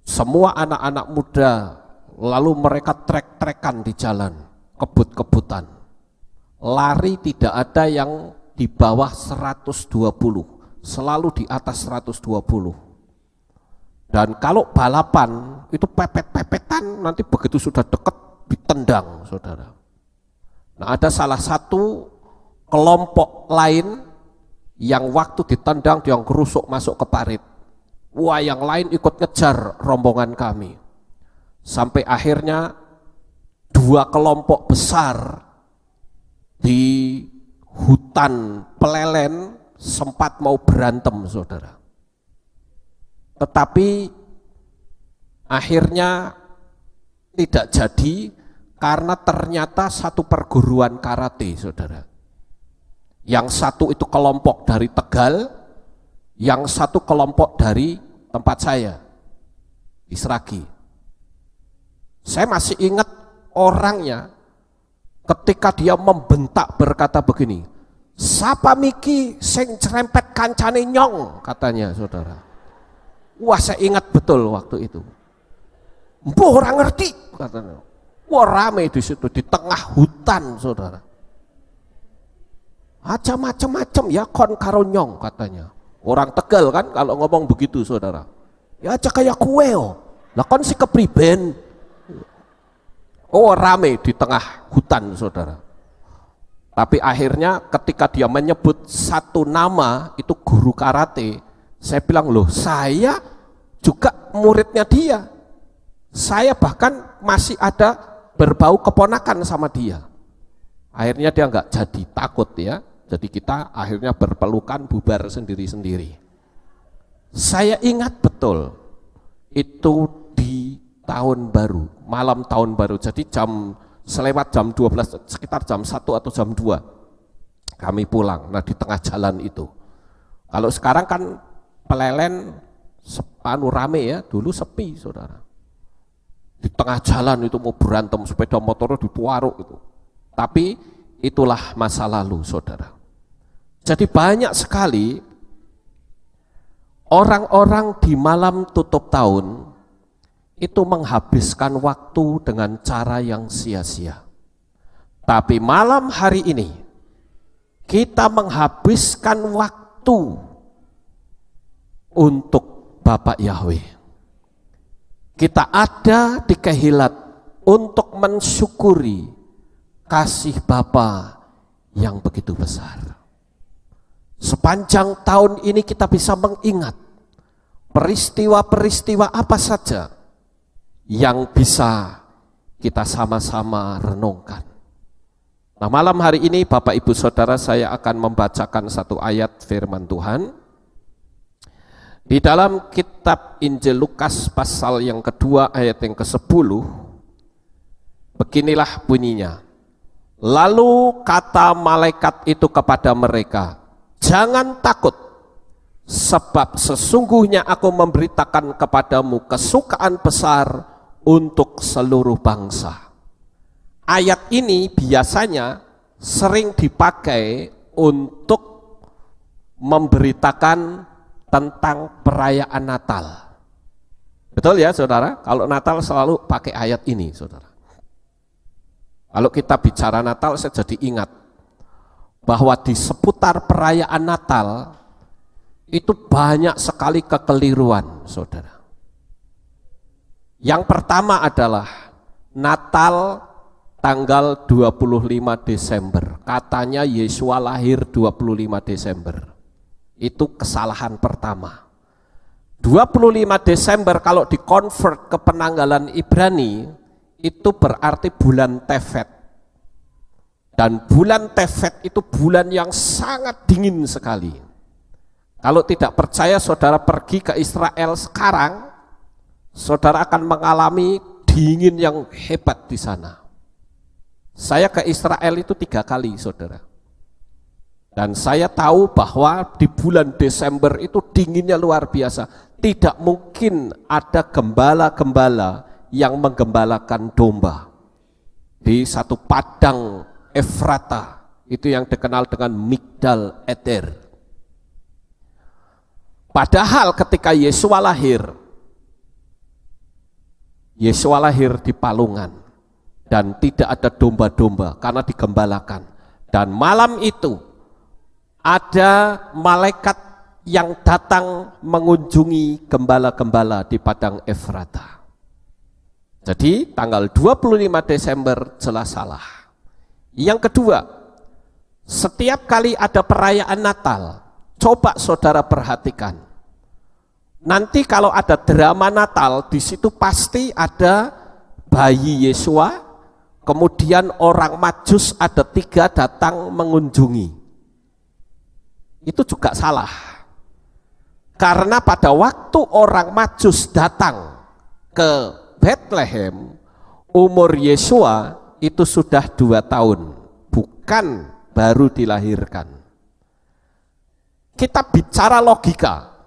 Semua anak-anak muda, lalu mereka trek-trekan di jalan, kebut-kebutan. Lari tidak ada yang di bawah 120, selalu di atas 120. Dan kalau balapan, itu pepet-pepetan, nanti begitu sudah dekat, ditendang, saudara. Nah, ada salah satu kelompok lain yang waktu ditendang dia kerusuk masuk ke parit. Wah, yang lain ikut ngejar rombongan kami. Sampai akhirnya dua kelompok besar di hutan Pelelen sempat mau berantem, saudara. Tetapi akhirnya tidak jadi karena ternyata satu perguruan karate, saudara. Yang satu itu kelompok dari Tegal, yang satu kelompok dari tempat saya, di Sragi. Saya masih ingat orangnya ketika dia membentak berkata begini, "Sapa miki sing cerempet kancane nyong," katanya, saudara. Wah, saya ingat betul waktu itu. "Mbuh ora ngerti," katanya. Wah, rame di situ di tengah hutan, saudara. Aja macam-macam ya kon karo nyong, katanya. Orang Tegal kan kalau ngomong begitu, saudara. Ya aja kayak kue oh. Lah kon si kepriben. Oh, rame di tengah hutan, saudara. Tapi akhirnya ketika dia menyebut satu nama, itu guru karate, saya bilang, loh saya juga muridnya dia. Saya bahkan masih ada berbau keponakan sama dia. Akhirnya dia nggak jadi, takut ya. Jadi kita akhirnya berpelukan, bubar sendiri-sendiri. Saya ingat betul, itu di tahun baru, malam tahun baru. Jadi selewat jam 12, sekitar jam 1 atau jam 2 kami pulang. Nah, di tengah jalan itu. Kalau sekarang kan Pelelen rame ya, dulu sepi, saudara. Di tengah jalan itu mau berantem, sepeda motornya dituaruk itu. Tapi itulah masa lalu, saudara. Jadi banyak sekali orang-orang di malam tutup tahun itu menghabiskan waktu dengan cara yang sia-sia. Tapi malam hari ini kita menghabiskan waktu untuk Bapak Yahweh. Kita ada di Kehilat untuk mensyukuri kasih Bapa yang begitu besar. Sepanjang tahun ini kita bisa mengingat peristiwa-peristiwa apa saja yang bisa kita sama-sama renungkan. Nah, malam hari ini Bapak Ibu Saudara, saya akan membacakan satu ayat firman Tuhan di dalam kitab Injil Lukas pasal yang kedua ayat yang ke-10. Beginilah bunyinya. Lalu kata malaikat itu kepada mereka, "Jangan takut, sebab sesungguhnya aku memberitakan kepadamu kesukaan besar untuk seluruh bangsa." Ayat ini biasanya sering dipakai untuk memberitakan tentang perayaan Natal. Betul ya, saudara? Kalau Natal selalu pakai ayat ini, saudara. Kalau kita bicara Natal, saya jadi ingat bahwa di seputar perayaan Natal itu banyak sekali kekeliruan, saudara. Yang pertama adalah Natal tanggal 25 Desember. Katanya Yesua lahir 25 Desember. Itu kesalahan pertama. 25 Desember kalau dikonvert ke penanggalan Ibrani, itu berarti bulan Tevet. Dan bulan Tevet itu bulan yang sangat dingin sekali. Kalau tidak percaya, saudara pergi ke Israel sekarang, saudara akan mengalami dingin yang hebat di sana. Saya ke Israel itu 3 kali, saudara. Dan saya tahu bahwa di bulan Desember itu dinginnya luar biasa. Tidak mungkin ada gembala-gembala yang menggembalakan domba di satu padang Efrata, itu yang dikenal dengan Migdal Eder. Padahal ketika Yesua lahir di palungan dan tidak ada domba-domba karena digembalakan. Dan malam itu ada malaikat yang datang mengunjungi gembala-gembala di padang Efrata. Jadi tanggal 25 Desember jelas salah. Yang kedua, setiap kali ada perayaan Natal, coba saudara perhatikan. Nanti kalau ada drama Natal, di situ pasti ada bayi Yesua, kemudian orang Majus ada 3 datang mengunjungi. Itu juga salah. Karena pada waktu orang Majus datang ke Bethlehem, umur Yesua itu sudah 2 tahun, bukan baru dilahirkan. Kita bicara logika.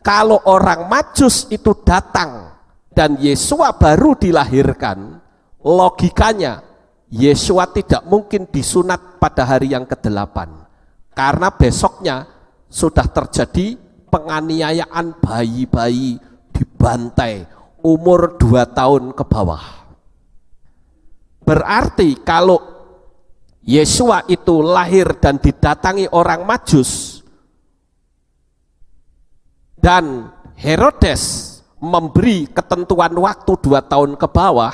Kalau orang Majus itu datang dan Yesua baru dilahirkan, logikanya Yesua tidak mungkin disunat pada hari yang ke-8, karena besoknya sudah terjadi penganiayaan bayi-bayi, dibantai umur 2 tahun ke bawah. Berarti kalau Yesua itu lahir dan didatangi orang Majus, dan Herodes memberi ketentuan waktu 2 tahun ke bawah,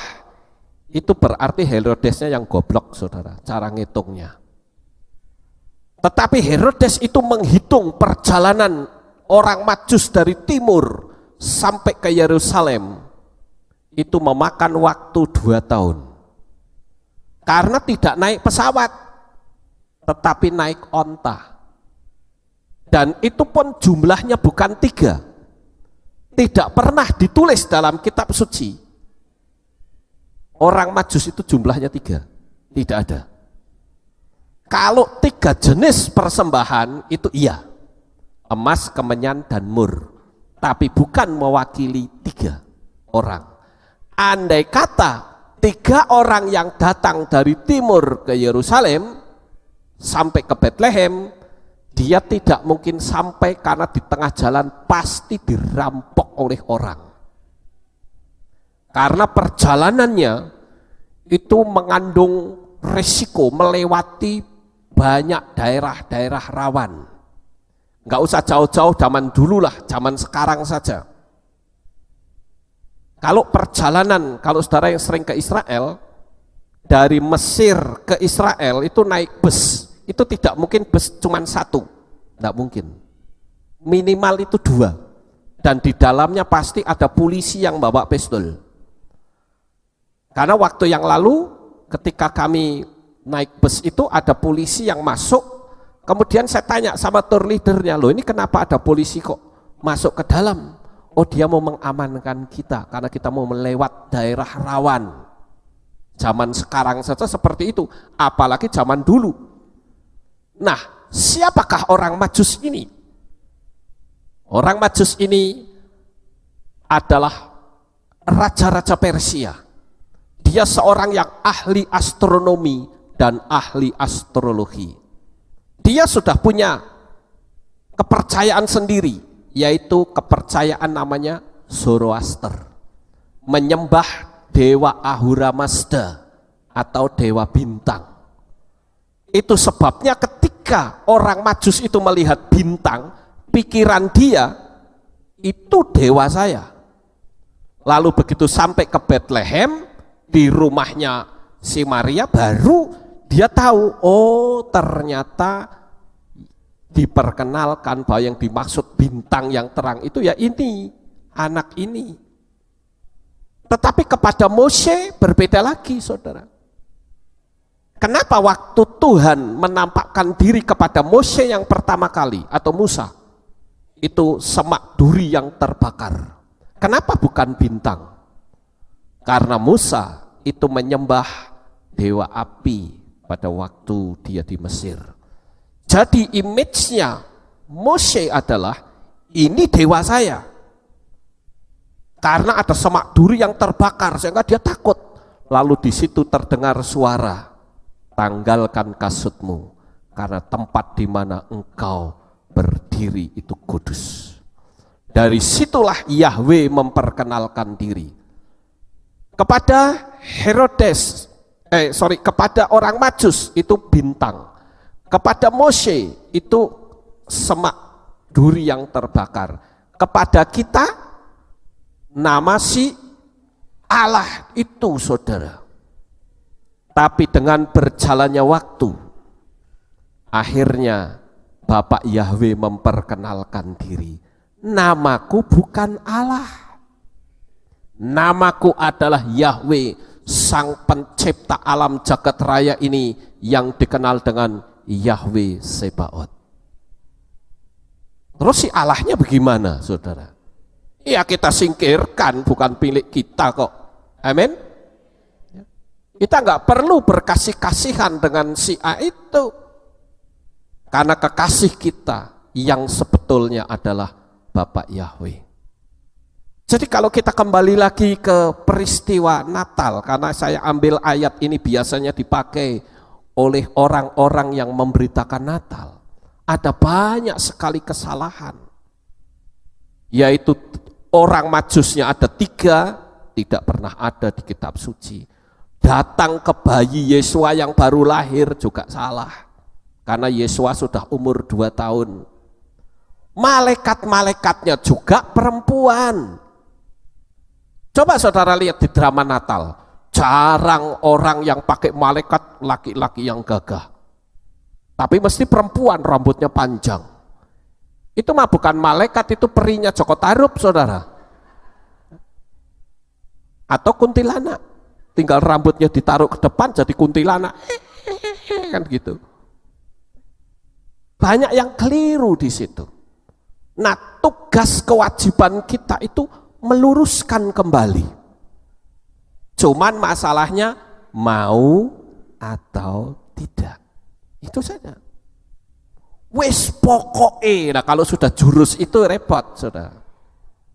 itu berarti Herodesnya yang goblok, saudara, cara ngitungnya. Tetapi Herodes itu menghitung perjalanan orang Majus dari timur sampai ke Yerusalem, itu memakan waktu 2 tahun. Karena tidak naik pesawat, tetapi naik onta. Dan itu pun jumlahnya bukan 3. Tidak pernah ditulis dalam kitab suci orang Majus itu jumlahnya 3. Tidak ada. Kalau 3 jenis persembahan itu iya, emas, kemenyan, dan mur, tapi bukan mewakili 3 orang. Andai kata 3 orang yang datang dari timur ke Yerusalem sampai ke Bethlehem, dia tidak mungkin sampai karena di tengah jalan pasti dirampok oleh orang. Karena perjalanannya itu mengandung resiko melewati banyak daerah-daerah rawan. Nggak usah jauh-jauh zaman dulu lah, zaman sekarang saja. Kalau perjalanan, kalau saudara yang sering ke Israel, dari Mesir ke Israel itu naik bus. Itu tidak mungkin bus cuma 1, tidak mungkin. Minimal itu 2, dan di dalamnya pasti ada polisi yang bawa pistol. Karena waktu yang lalu ketika kami naik bus itu ada polisi yang masuk, kemudian saya tanya sama tour leadernya, loh ini kenapa ada polisi kok masuk ke dalam? Oh dia mau mengamankan kita karena kita mau melewat daerah rawan. Zaman sekarang saja seperti itu, apalagi zaman dulu. Nah, siapakah orang Majus ini? Orang Majus ini adalah raja-raja Persia. Dia seorang yang ahli astronomi dan ahli astrologi. Dia sudah punya kepercayaan sendiri, yaitu kepercayaan namanya Zoroaster. Menyembah dewa Ahura Mazda atau dewa bintang. Itu sebabnya ketika orang Majus itu melihat bintang, pikiran dia itu dewa saya. Lalu begitu sampai ke Bethlehem, di rumahnya si Maria, baru dia tahu, oh ternyata diperkenalkan bahwa yang dimaksud bintang yang terang itu ya ini, anak ini. Tetapi kepada Mose berbeda lagi, saudara. Kenapa waktu Tuhan menampakkan diri kepada Mose yang pertama kali atau Musa, itu semak duri yang terbakar? Kenapa bukan bintang? Karena Musa itu menyembah dewa api pada waktu dia di Mesir. Jadi image-nya Mose adalah ini dewa saya. Karena ada semak duri yang terbakar sehingga dia takut. Lalu di situ terdengar suara, tanggalkan kasutmu karena tempat di mana engkau berdiri itu kudus. Dari situlah Yahweh memperkenalkan diri kepada kepada orang Majus itu bintang, kepada Mose itu semak duri yang terbakar, kepada kita nama si Allah itu, saudara. Tapi dengan berjalannya waktu, akhirnya Bapak Yahweh memperkenalkan diri. Namaku bukan Allah. Namaku adalah Yahweh, Sang Pencipta alam jagat raya ini yang dikenal dengan Yahweh Sebaot. Terus si Allahnya bagaimana, saudara? Ya kita singkirkan, bukan milik kita kok. Amin. Kita nggak perlu berkasih-kasihan dengan si A itu, karena kekasih kita yang sebetulnya adalah Bapak Yahweh. Jadi kalau kita kembali lagi ke peristiwa Natal, karena saya ambil ayat ini biasanya dipakai oleh orang-orang yang memberitakan Natal, ada banyak sekali kesalahan, yaitu orang Majusnya ada 3, tidak pernah ada di kitab suci. Datang ke bayi Yesua yang baru lahir juga salah, karena Yesua sudah umur 2 tahun. Malaikat-malaikatnya juga perempuan. Coba saudara lihat di drama Natal, jarang orang yang pakai malaikat laki-laki yang gagah, tapi mesti perempuan rambutnya panjang. Itu mah bukan malaikat, itu perinya Joko Tarub, saudara. Atau kuntilanak, tinggal rambutnya ditaruh ke depan jadi kuntilanak, kan gitu. Banyak yang keliru di situ. Nah, tugas kewajiban kita itu meluruskan kembali. Cuman masalahnya mau atau tidak. Itu saja. Wis pokoke. Nah, kalau sudah jurus itu repot, saudara.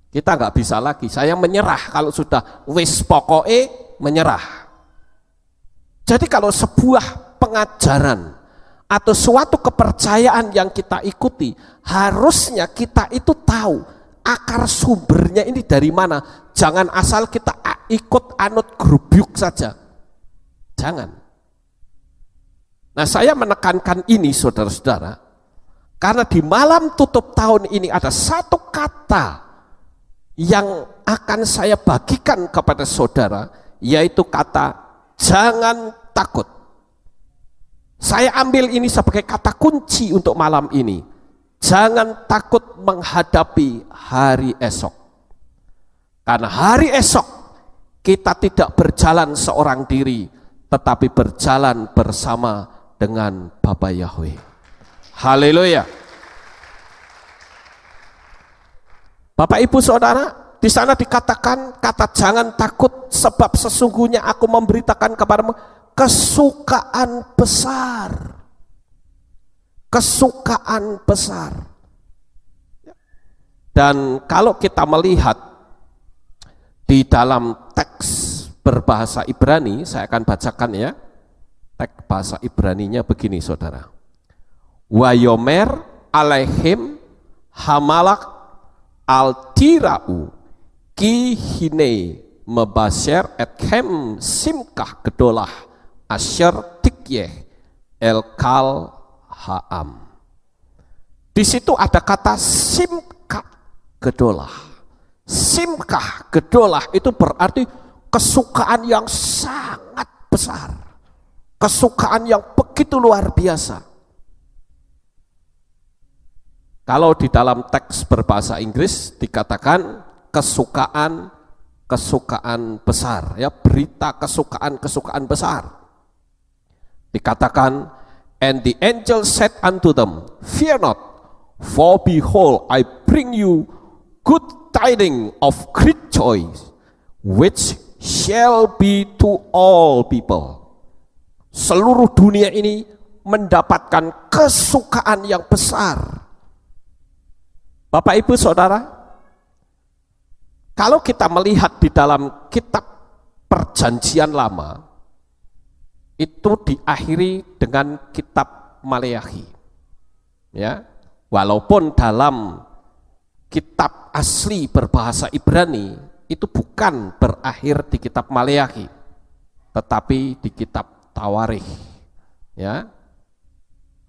Kita nggak bisa lagi. Saya menyerah kalau sudah wis pokoke, menyerah. Jadi kalau sebuah pengajaran atau suatu kepercayaan yang kita ikuti, harusnya kita itu tahu akar sumbernya ini dari mana. Jangan asal kita ikut anut grubyuk saja. Jangan. Nah, saya menekankan ini, saudara-saudara, karena di malam tutup tahun ini ada satu kata yang akan saya bagikan kepada saudara, yaitu kata jangan takut. Saya ambil ini sebagai kata kunci untuk malam ini. Jangan takut menghadapi hari esok. Karena hari esok kita tidak berjalan seorang diri, tetapi berjalan bersama dengan Bapa Yahweh. Haleluya. Bapak Ibu Saudara, di sana dikatakan kata jangan takut, sebab sesungguhnya aku memberitakan kepadamu kesukaan besar. Kesukaan besar. Dan kalau kita melihat di dalam teks berbahasa Ibrani, saya akan bacakan ya. Teks bahasa Ibraninya begini, saudara. Wayomer alaihim hamalak altirau ki hine mebasher ethem simkah gedolah asyer tikyeh elkal haam. Di situ ada kata simkah gedolah. Simkah gedolah itu berarti kesukaan yang sangat besar, kesukaan yang begitu luar biasa. Kalau di dalam teks berbahasa Inggris dikatakan kesukaan besar, ya, berita kesukaan besar. Dikatakan, and the angel said unto them, fear not, for behold, I bring you good tidings of great joy, which shall be to all people. Seluruh dunia ini mendapatkan kesukaan yang besar. Bapak Ibu Saudara, kalau kita melihat di dalam kitab Perjanjian Lama, itu diakhiri dengan kitab Maleakhi. Ya, walaupun dalam kitab asli berbahasa Ibrani itu bukan berakhir di kitab Maleakhi, tetapi di kitab Tawarikh, ya,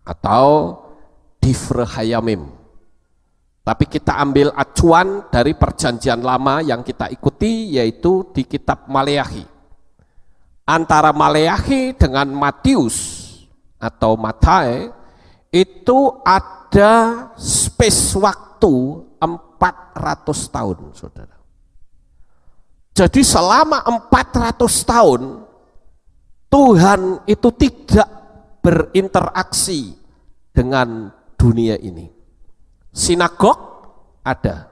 atau Difre Hayamim. Tapi kita ambil acuan dari Perjanjian Lama yang kita ikuti, yaitu di kitab Maleakhi. Antara Maleakhi dengan Matius atau Matai itu ada space waktu 400 tahun, saudara. Jadi selama 400 tahun Tuhan itu tidak berinteraksi dengan dunia ini. Sinagog ada,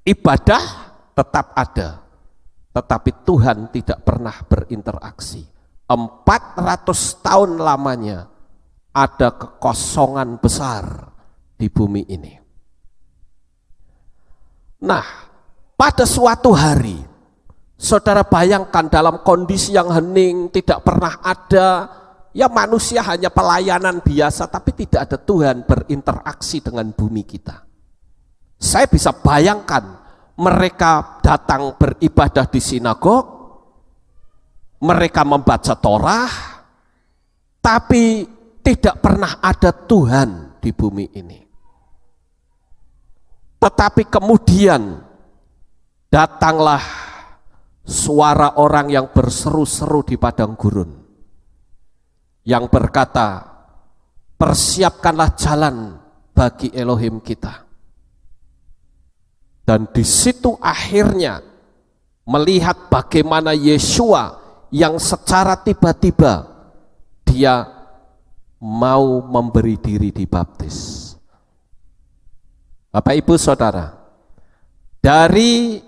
ibadah tetap ada, tetapi Tuhan tidak pernah berinteraksi. 400 tahun lamanya ada kekosongan besar di bumi ini. Nah, pada suatu hari, saudara bayangkan dalam kondisi yang hening, tidak pernah ada, ya manusia hanya pelayanan biasa, tapi tidak ada Tuhan berinteraksi dengan bumi kita. Saya bisa bayangkan mereka datang beribadah di sinagog, mereka membaca Torah, tapi tidak pernah ada Tuhan di bumi ini. Tetapi kemudian datanglah suara orang yang berseru-seru di padang gurun, yang berkata, persiapkanlah jalan bagi Elohim kita. Dan di situ akhirnya melihat bagaimana Yeshua yang secara tiba-tiba dia mau memberi diri dibaptis. Bapak Ibu Saudara, dari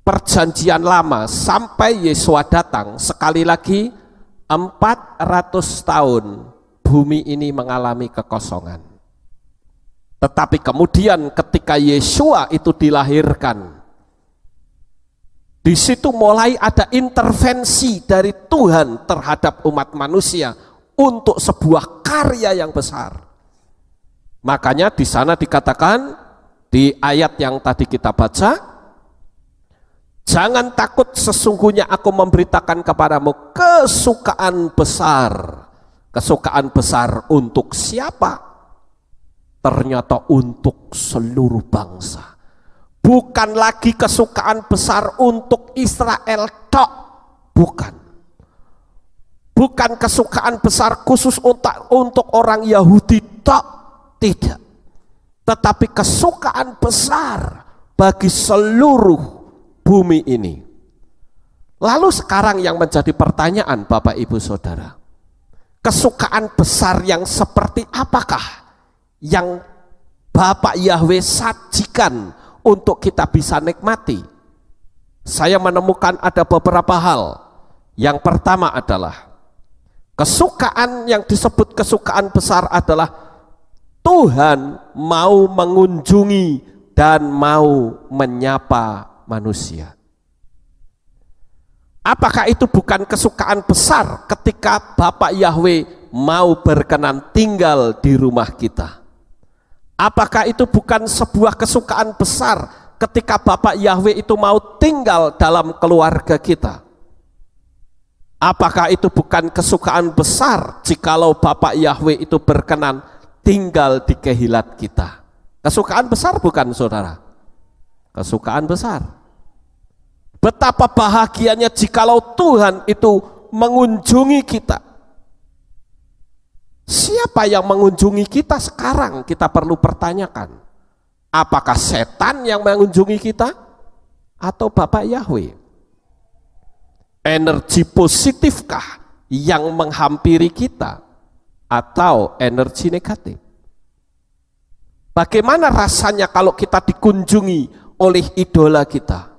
perjanjian lama sampai Yeshua datang, sekali lagi 400 tahun bumi ini mengalami kekosongan. Tetapi kemudian ketika Yeshua itu dilahirkan, di situ mulai ada intervensi dari Tuhan terhadap umat manusia untuk sebuah karya yang besar. Makanya di sana dikatakan di ayat yang tadi kita baca, jangan takut, sesungguhnya aku memberitakan kepadamu kesukaan besar. Kesukaan besar untuk siapa? Ternyata untuk seluruh bangsa. Bukan lagi kesukaan besar untuk Israel tok, bukan. Bukan kesukaan besar khusus untuk orang Yahudi tok, tidak. Tetapi kesukaan besar bagi seluruh bumi ini. Lalu sekarang yang menjadi pertanyaan Bapak Ibu Saudara, kesukaan besar yang seperti apakah yang Bapak Yahweh sajikan untuk kita bisa nikmati? Saya menemukan ada beberapa hal. Yang pertama adalah kesukaan yang disebut kesukaan besar adalah Tuhan mau mengunjungi dan mau menyapa manusia. Apakah itu bukan kesukaan besar ketika Bapak Yahweh mau berkenan tinggal di rumah kita? Apakah itu bukan sebuah kesukaan besar ketika Bapak Yahweh itu mau tinggal dalam keluarga kita? Apakah itu bukan kesukaan besar jikalau Bapak Yahweh itu berkenan tinggal di kehilat kita? Kesukaan besar bukan, saudara? Kesukaan besar. Betapa bahagianya jikalau Tuhan itu mengunjungi kita. Siapa yang mengunjungi kita sekarang? Kita perlu pertanyakan. Apakah setan yang mengunjungi kita? Atau Bapak Yahweh? Energi positifkah yang menghampiri kita? Atau energi negatif? Bagaimana rasanya kalau kita dikunjungi oleh idola kita?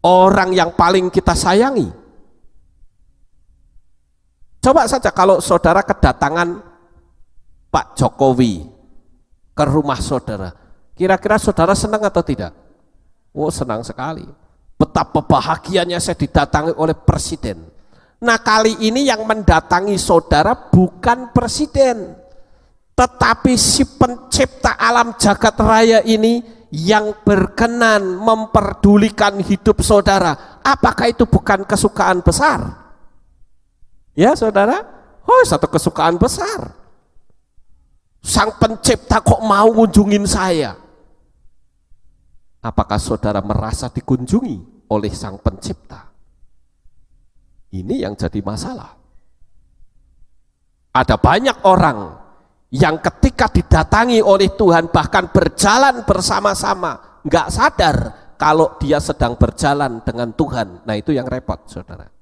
Orang yang paling kita sayangi? Coba saja kalau saudara kedatangan Pak Jokowi ke rumah saudara, kira-kira saudara senang atau tidak? Oh, senang sekali. Betapa bahagianya saya didatangi oleh presiden. Nah, kali ini yang mendatangi saudara bukan presiden, tetapi si pencipta alam jagat raya ini yang berkenan memperdulikan hidup saudara. Apakah itu bukan kesukaan besar? Ya saudara, oh satu kesukaan besar. Sang pencipta kok mau ngunjungin saya? Apakah saudara merasa dikunjungi oleh sang pencipta? Ini yang jadi masalah. Ada banyak orang yang ketika didatangi oleh Tuhan bahkan berjalan bersama-sama, nggak sadar kalau dia sedang berjalan dengan Tuhan. Nah itu yang repot, saudara.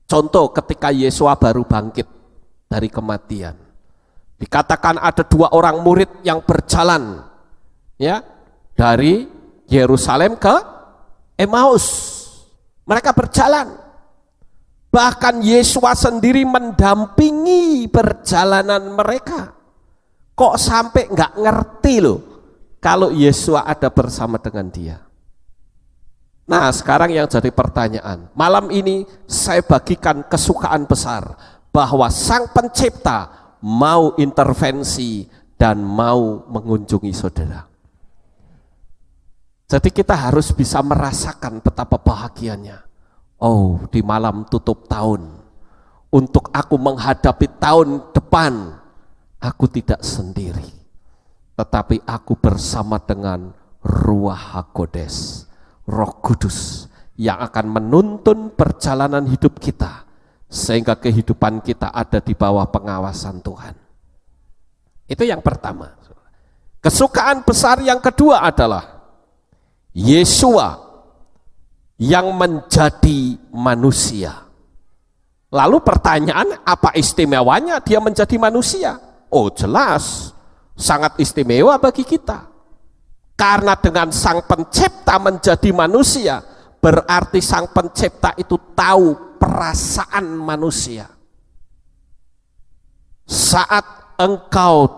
Contoh ketika Yesua baru bangkit dari kematian, dikatakan ada 2 orang murid yang berjalan, ya, dari Yerusalem ke Emmaus. Mereka berjalan. Bahkan Yesua sendiri mendampingi perjalanan mereka. Kok sampai nggak ngerti loh kalau Yesua ada bersama dengan dia. Nah sekarang yang jadi pertanyaan, malam ini saya bagikan kesukaan besar bahwa Sang Pencipta mau intervensi dan mau mengunjungi saudara. Jadi kita harus bisa merasakan betapa bahagianya. Oh, di malam tutup tahun, untuk aku menghadapi tahun depan, aku tidak sendiri, tetapi aku bersama dengan Ruach HaKodes, Roh Kudus, yang akan menuntun perjalanan hidup kita, sehingga kehidupan kita ada di bawah pengawasan Tuhan. Itu yang pertama. Kesukaan besar yang kedua adalah Yesua yang menjadi manusia. Lalu pertanyaan, apa istimewanya dia menjadi manusia? Oh jelas, sangat istimewa bagi kita. Karena dengan Sang Pencipta menjadi manusia, berarti Sang Pencipta itu tahu perasaan manusia. Saat engkau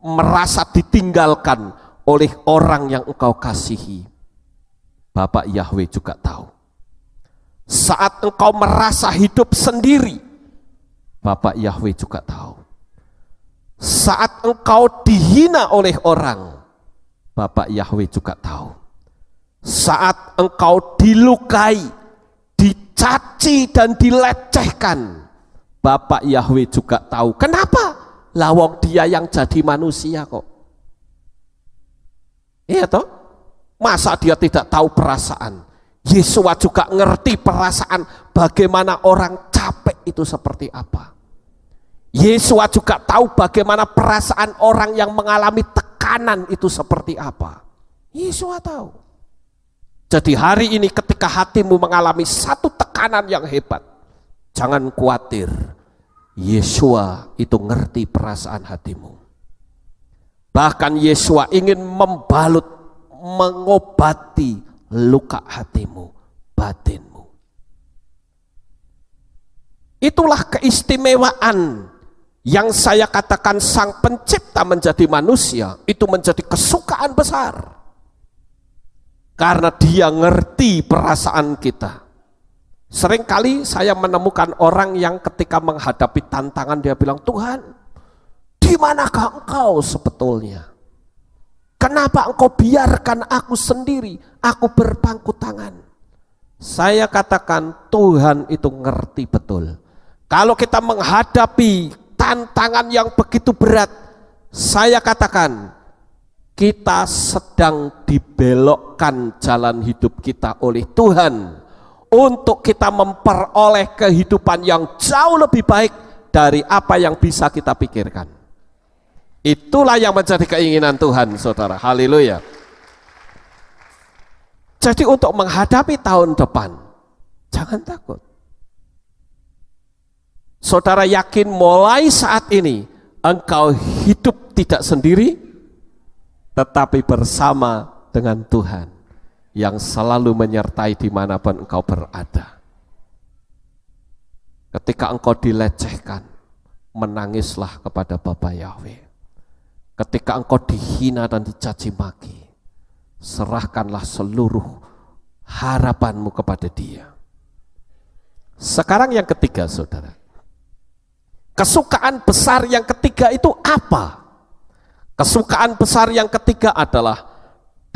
merasa ditinggalkan oleh orang yang engkau kasihi, Bapak Yahweh juga tahu. Saat engkau merasa hidup sendiri, Bapak Yahweh juga tahu. Saat engkau dihina oleh orang, Bapak Yahweh juga tahu. Saat engkau dilukai, dicaci dan dilecehkan, Bapak Yahweh juga tahu. Kenapa? Lawang dia yang jadi manusia kok. Iya toh? Masa dia tidak tahu perasaan? Yesua juga ngerti perasaan bagaimana orang capek itu seperti apa. Yesua juga tahu bagaimana perasaan orang yang mengalami tekanan itu seperti apa. Yesua tahu. Jadi hari ini ketika hatimu mengalami satu tekanan yang hebat, jangan khawatir. Yesua itu ngerti perasaan hatimu. Bahkan Yesua ingin membalut, mengobati luka hatimu, batinmu. Itulah keistimewaan yang saya katakan Sang Pencipta menjadi manusia, itu menjadi kesukaan besar. Karena dia ngerti perasaan kita. Seringkali saya menemukan orang yang ketika menghadapi tantangan dia bilang, Tuhan, di manakah engkau sebetulnya? Kenapa engkau biarkan aku sendiri, aku berpangku tangan? Saya katakan Tuhan itu ngerti betul. Kalau kita menghadapi tantangan yang begitu berat, saya katakan kita sedang dibelokkan jalan hidup kita oleh Tuhan untuk kita memperoleh kehidupan yang jauh lebih baik dari apa yang bisa kita pikirkan. Itulah yang menjadi keinginan Tuhan, saudara. Haleluya. Jadi untuk menghadapi tahun depan, jangan takut. Saudara yakin mulai saat ini engkau hidup tidak sendiri, tetapi bersama dengan Tuhan yang selalu menyertai dimanapun engkau berada. Ketika engkau dilecehkan, menangislah kepada Bapa Yahweh. Ketika engkau dihina dan dicaci maki, serahkanlah seluruh harapanmu kepada Dia. Sekarang yang ketiga, saudara. Kesukaan besar yang ketiga itu apa? Kesukaan besar yang ketiga adalah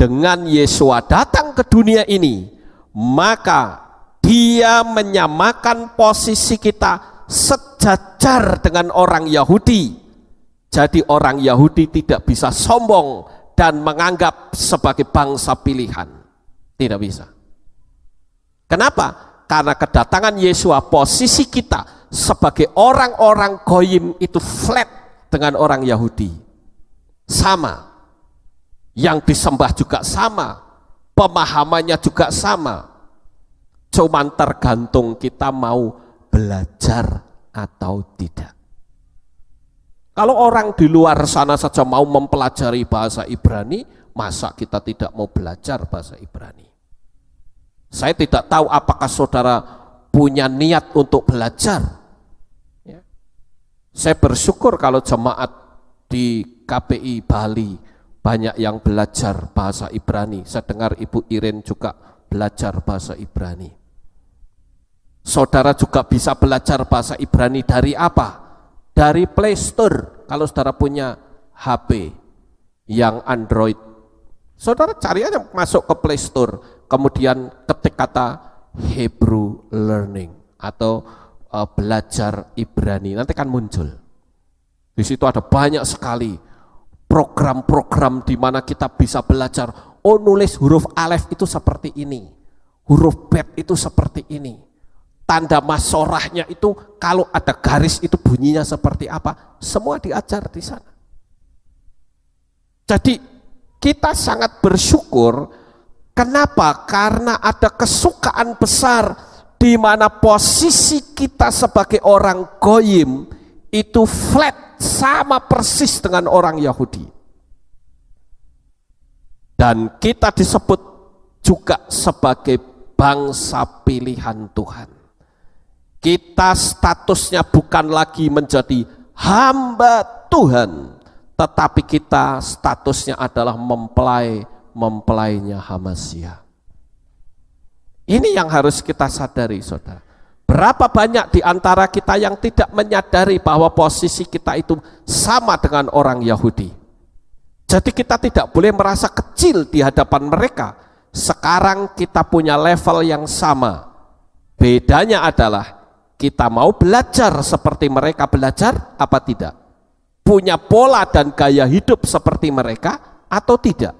dengan Yesua datang ke dunia ini, maka Dia menyamakan posisi kita sejajar dengan orang Yahudi. Jadi orang Yahudi tidak bisa sombong dan menganggap sebagai bangsa pilihan. Tidak bisa. Kenapa? karena kedatangan Yesua, posisi kita sebagai orang-orang goyim itu flat dengan orang Yahudi. Sama. Yang disembah juga sama. Pemahamannya juga sama. Cuman tergantung kita mau belajar atau tidak. Kalau orang di luar sana saja mau mempelajari bahasa Ibrani, masa kita tidak mau belajar bahasa Ibrani? Saya tidak tahu apakah saudara punya niat untuk belajar. Ya. Saya bersyukur kalau jemaat di KPI Bali banyak yang belajar bahasa Ibrani. Saya dengar Ibu Iren juga belajar bahasa Ibrani. Saudara juga bisa belajar bahasa Ibrani dari apa? Dari Play Store. Kalau saudara punya HP yang Android, saudara cari aja, masuk ke Play Store, kemudian ketik kata Hebrew Learning atau belajar Ibrani, nanti kan muncul. Di situ ada banyak sekali program-program di mana kita bisa belajar. Oh, nulis huruf alef itu seperti ini, huruf bet itu seperti ini, tanda masorahnya itu kalau ada garis itu bunyinya seperti apa, semua diajar di sana. Jadi kita sangat bersyukur. Kenapa? Karena ada kesukaan besar di mana posisi kita sebagai orang goyim itu flat, sama persis dengan orang Yahudi. Dan kita disebut juga sebagai bangsa pilihan Tuhan. Kita statusnya bukan lagi menjadi hamba Tuhan, tetapi kita statusnya adalah mempelainya Hamasya. Ini yang harus kita sadari, saudara. Berapa banyak di antara kita yang tidak menyadari bahwa posisi kita itu sama dengan orang Yahudi. Jadi kita tidak boleh merasa kecil di hadapan mereka. Sekarang kita punya level yang sama. Bedanya adalah kita mau belajar seperti mereka belajar apa tidak? Punya pola dan gaya hidup seperti mereka atau tidak?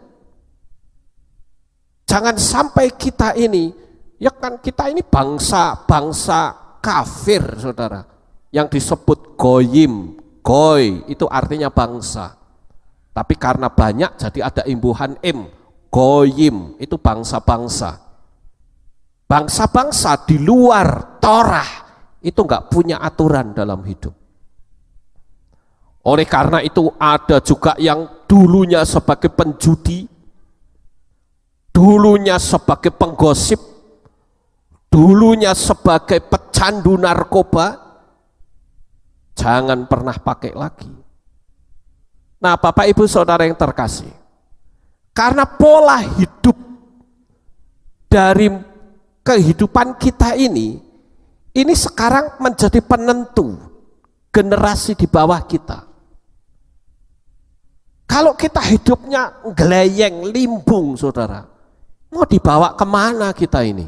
Jangan sampai kita ini, ya kan kita ini bangsa kafir, saudara, yang disebut goyim. Goy itu artinya bangsa, tapi karena banyak jadi ada imbuhan goyim itu bangsa-bangsa. Bangsa-bangsa di luar Torah itu enggak punya aturan dalam hidup. Oleh karena itu ada juga yang dulunya sebagai penjudi, dulunya sebagai penggosip, dulunya sebagai pecandu narkoba, jangan pernah pakai lagi. Nah, Bapak Ibu Saudara yang terkasih, karena pola hidup dari kehidupan kita ini sekarang menjadi penentu generasi di bawah kita. Kalau kita hidupnya geleyeng, limbung, saudara, mau dibawa kemana kita ini?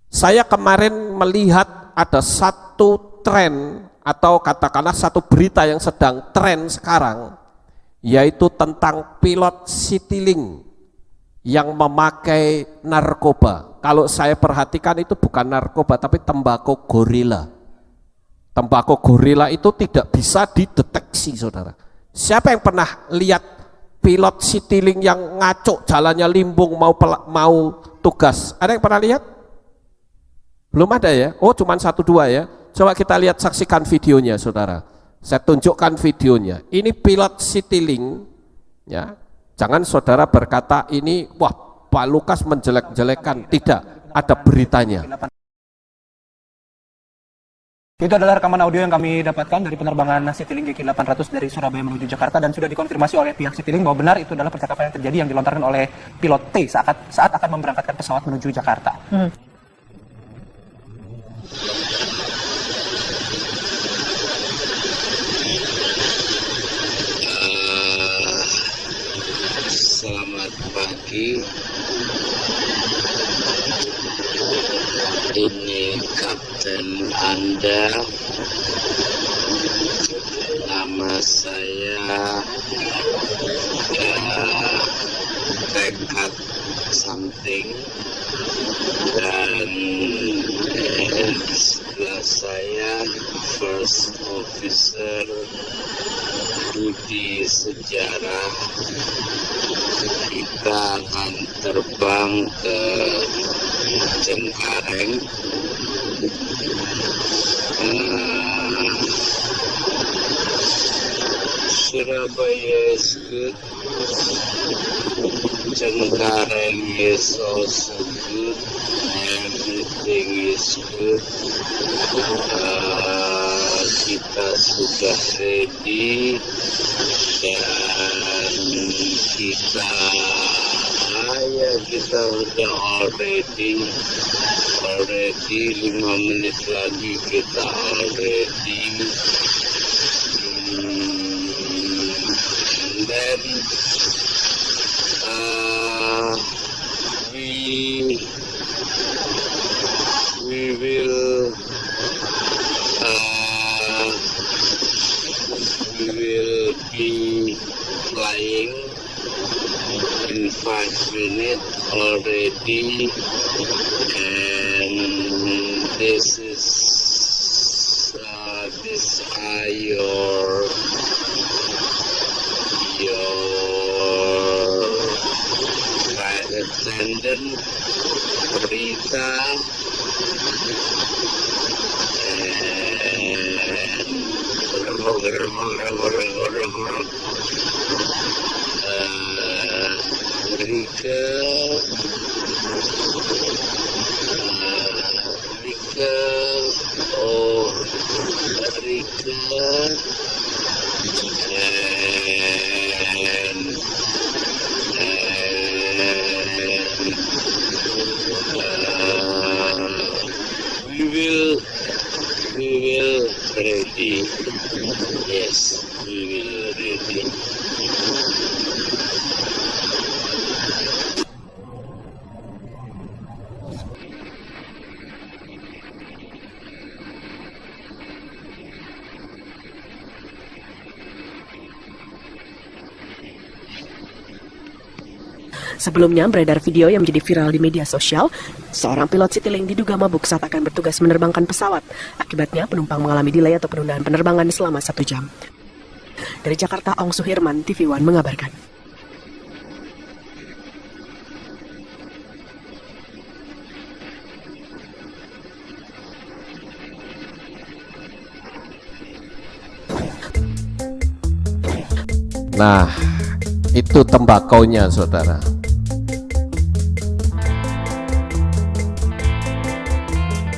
Saya kemarin melihat ada satu tren atau katakanlah satu berita yang sedang tren sekarang, yaitu tentang pilot Citylink yang memakai narkoba. Kalau saya perhatikan itu bukan narkoba tapi tembakau gorila. Tembakau gorila itu tidak bisa dideteksi, saudara. Siapa yang pernah lihat pilot Citylink yang ngaco jalannya limbung mau tugas? Ada yang pernah lihat? Belum ada ya? Oh, cuman 1-2 ya. Coba kita lihat, saksikan videonya, saudara. Saya tunjukkan videonya. Ini pilot Citylink, ya. Jangan saudara berkata ini, wah, Pak Lukas menjelek-jelekan. Tidak, ada beritanya. Itu adalah rekaman audio yang kami dapatkan dari penerbangan Citylink GQ800 dari Surabaya menuju Jakarta, dan sudah dikonfirmasi oleh pihak Citylink bahwa benar itu adalah percakapan yang terjadi yang dilontarkan oleh pilot T saat akan memberangkatkan pesawat menuju Jakarta. Selamat pagi. Ini kapten Anda. Nama saya Tekad Something. dan setelah saya first officer studi sejarah, kita akan terbang ke Cengkareng. Surabaya is good, Cengkareng is also good, everything is good. Kita sudah ready dan kita udah already 5 menit lagi kita already. And then we will be flying in 5 minutes already, and these are your flight attendant, Rita, we will ready. Yes, we will ready. Sebelumnya beredar video yang menjadi viral di media sosial, seorang pilot Citylink diduga mabuk saat akan bertugas menerbangkan pesawat. Akibatnya penumpang mengalami delay atau penundaan penerbangan selama 1 jam. Dari Jakarta, Ong Suhirman, TV One mengabarkan. Nah, itu tembakonya, saudara.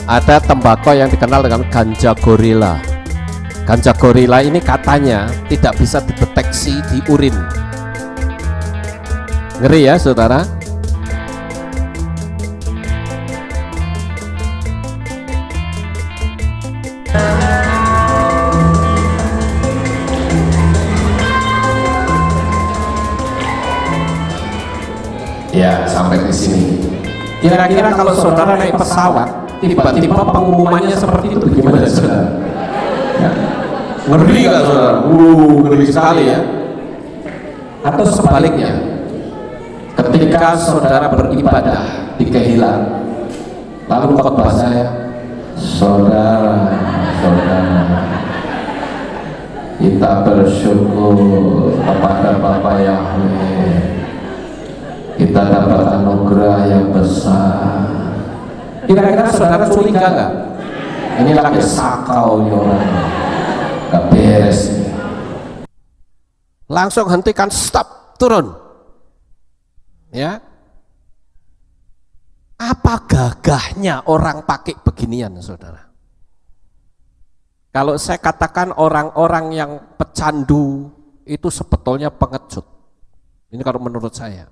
Ada tembakau yang dikenal dengan ganja gorila. Ganja gorila ini katanya tidak bisa dideteksi di urin. Ngeri ya, saudara? Ya, sampai di sini. Kira-kira kalau saudara naik pesawat, tiba-tiba pengumumannya seperti itu, gimana saudara? Ya. Ngeri nggak saudara? Ngeri sekali ya. Atau sebaliknya, ketika saudara beribadah di Kehilan, lalu khotbah saya, saudara, kita bersyukur kepada Bapak Yahweh. Kita dapat anugerah yang besar. Kira-kira saudara curiga nggak? Ini lagi sakau nih orang, nggak beres. Langsung hentikan, stop, turun. Ya. Apa gagahnya orang pakai beginian, saudara? Kalau saya katakan orang-orang yang pecandu itu sebetulnya pengecut. Ini kalau menurut saya.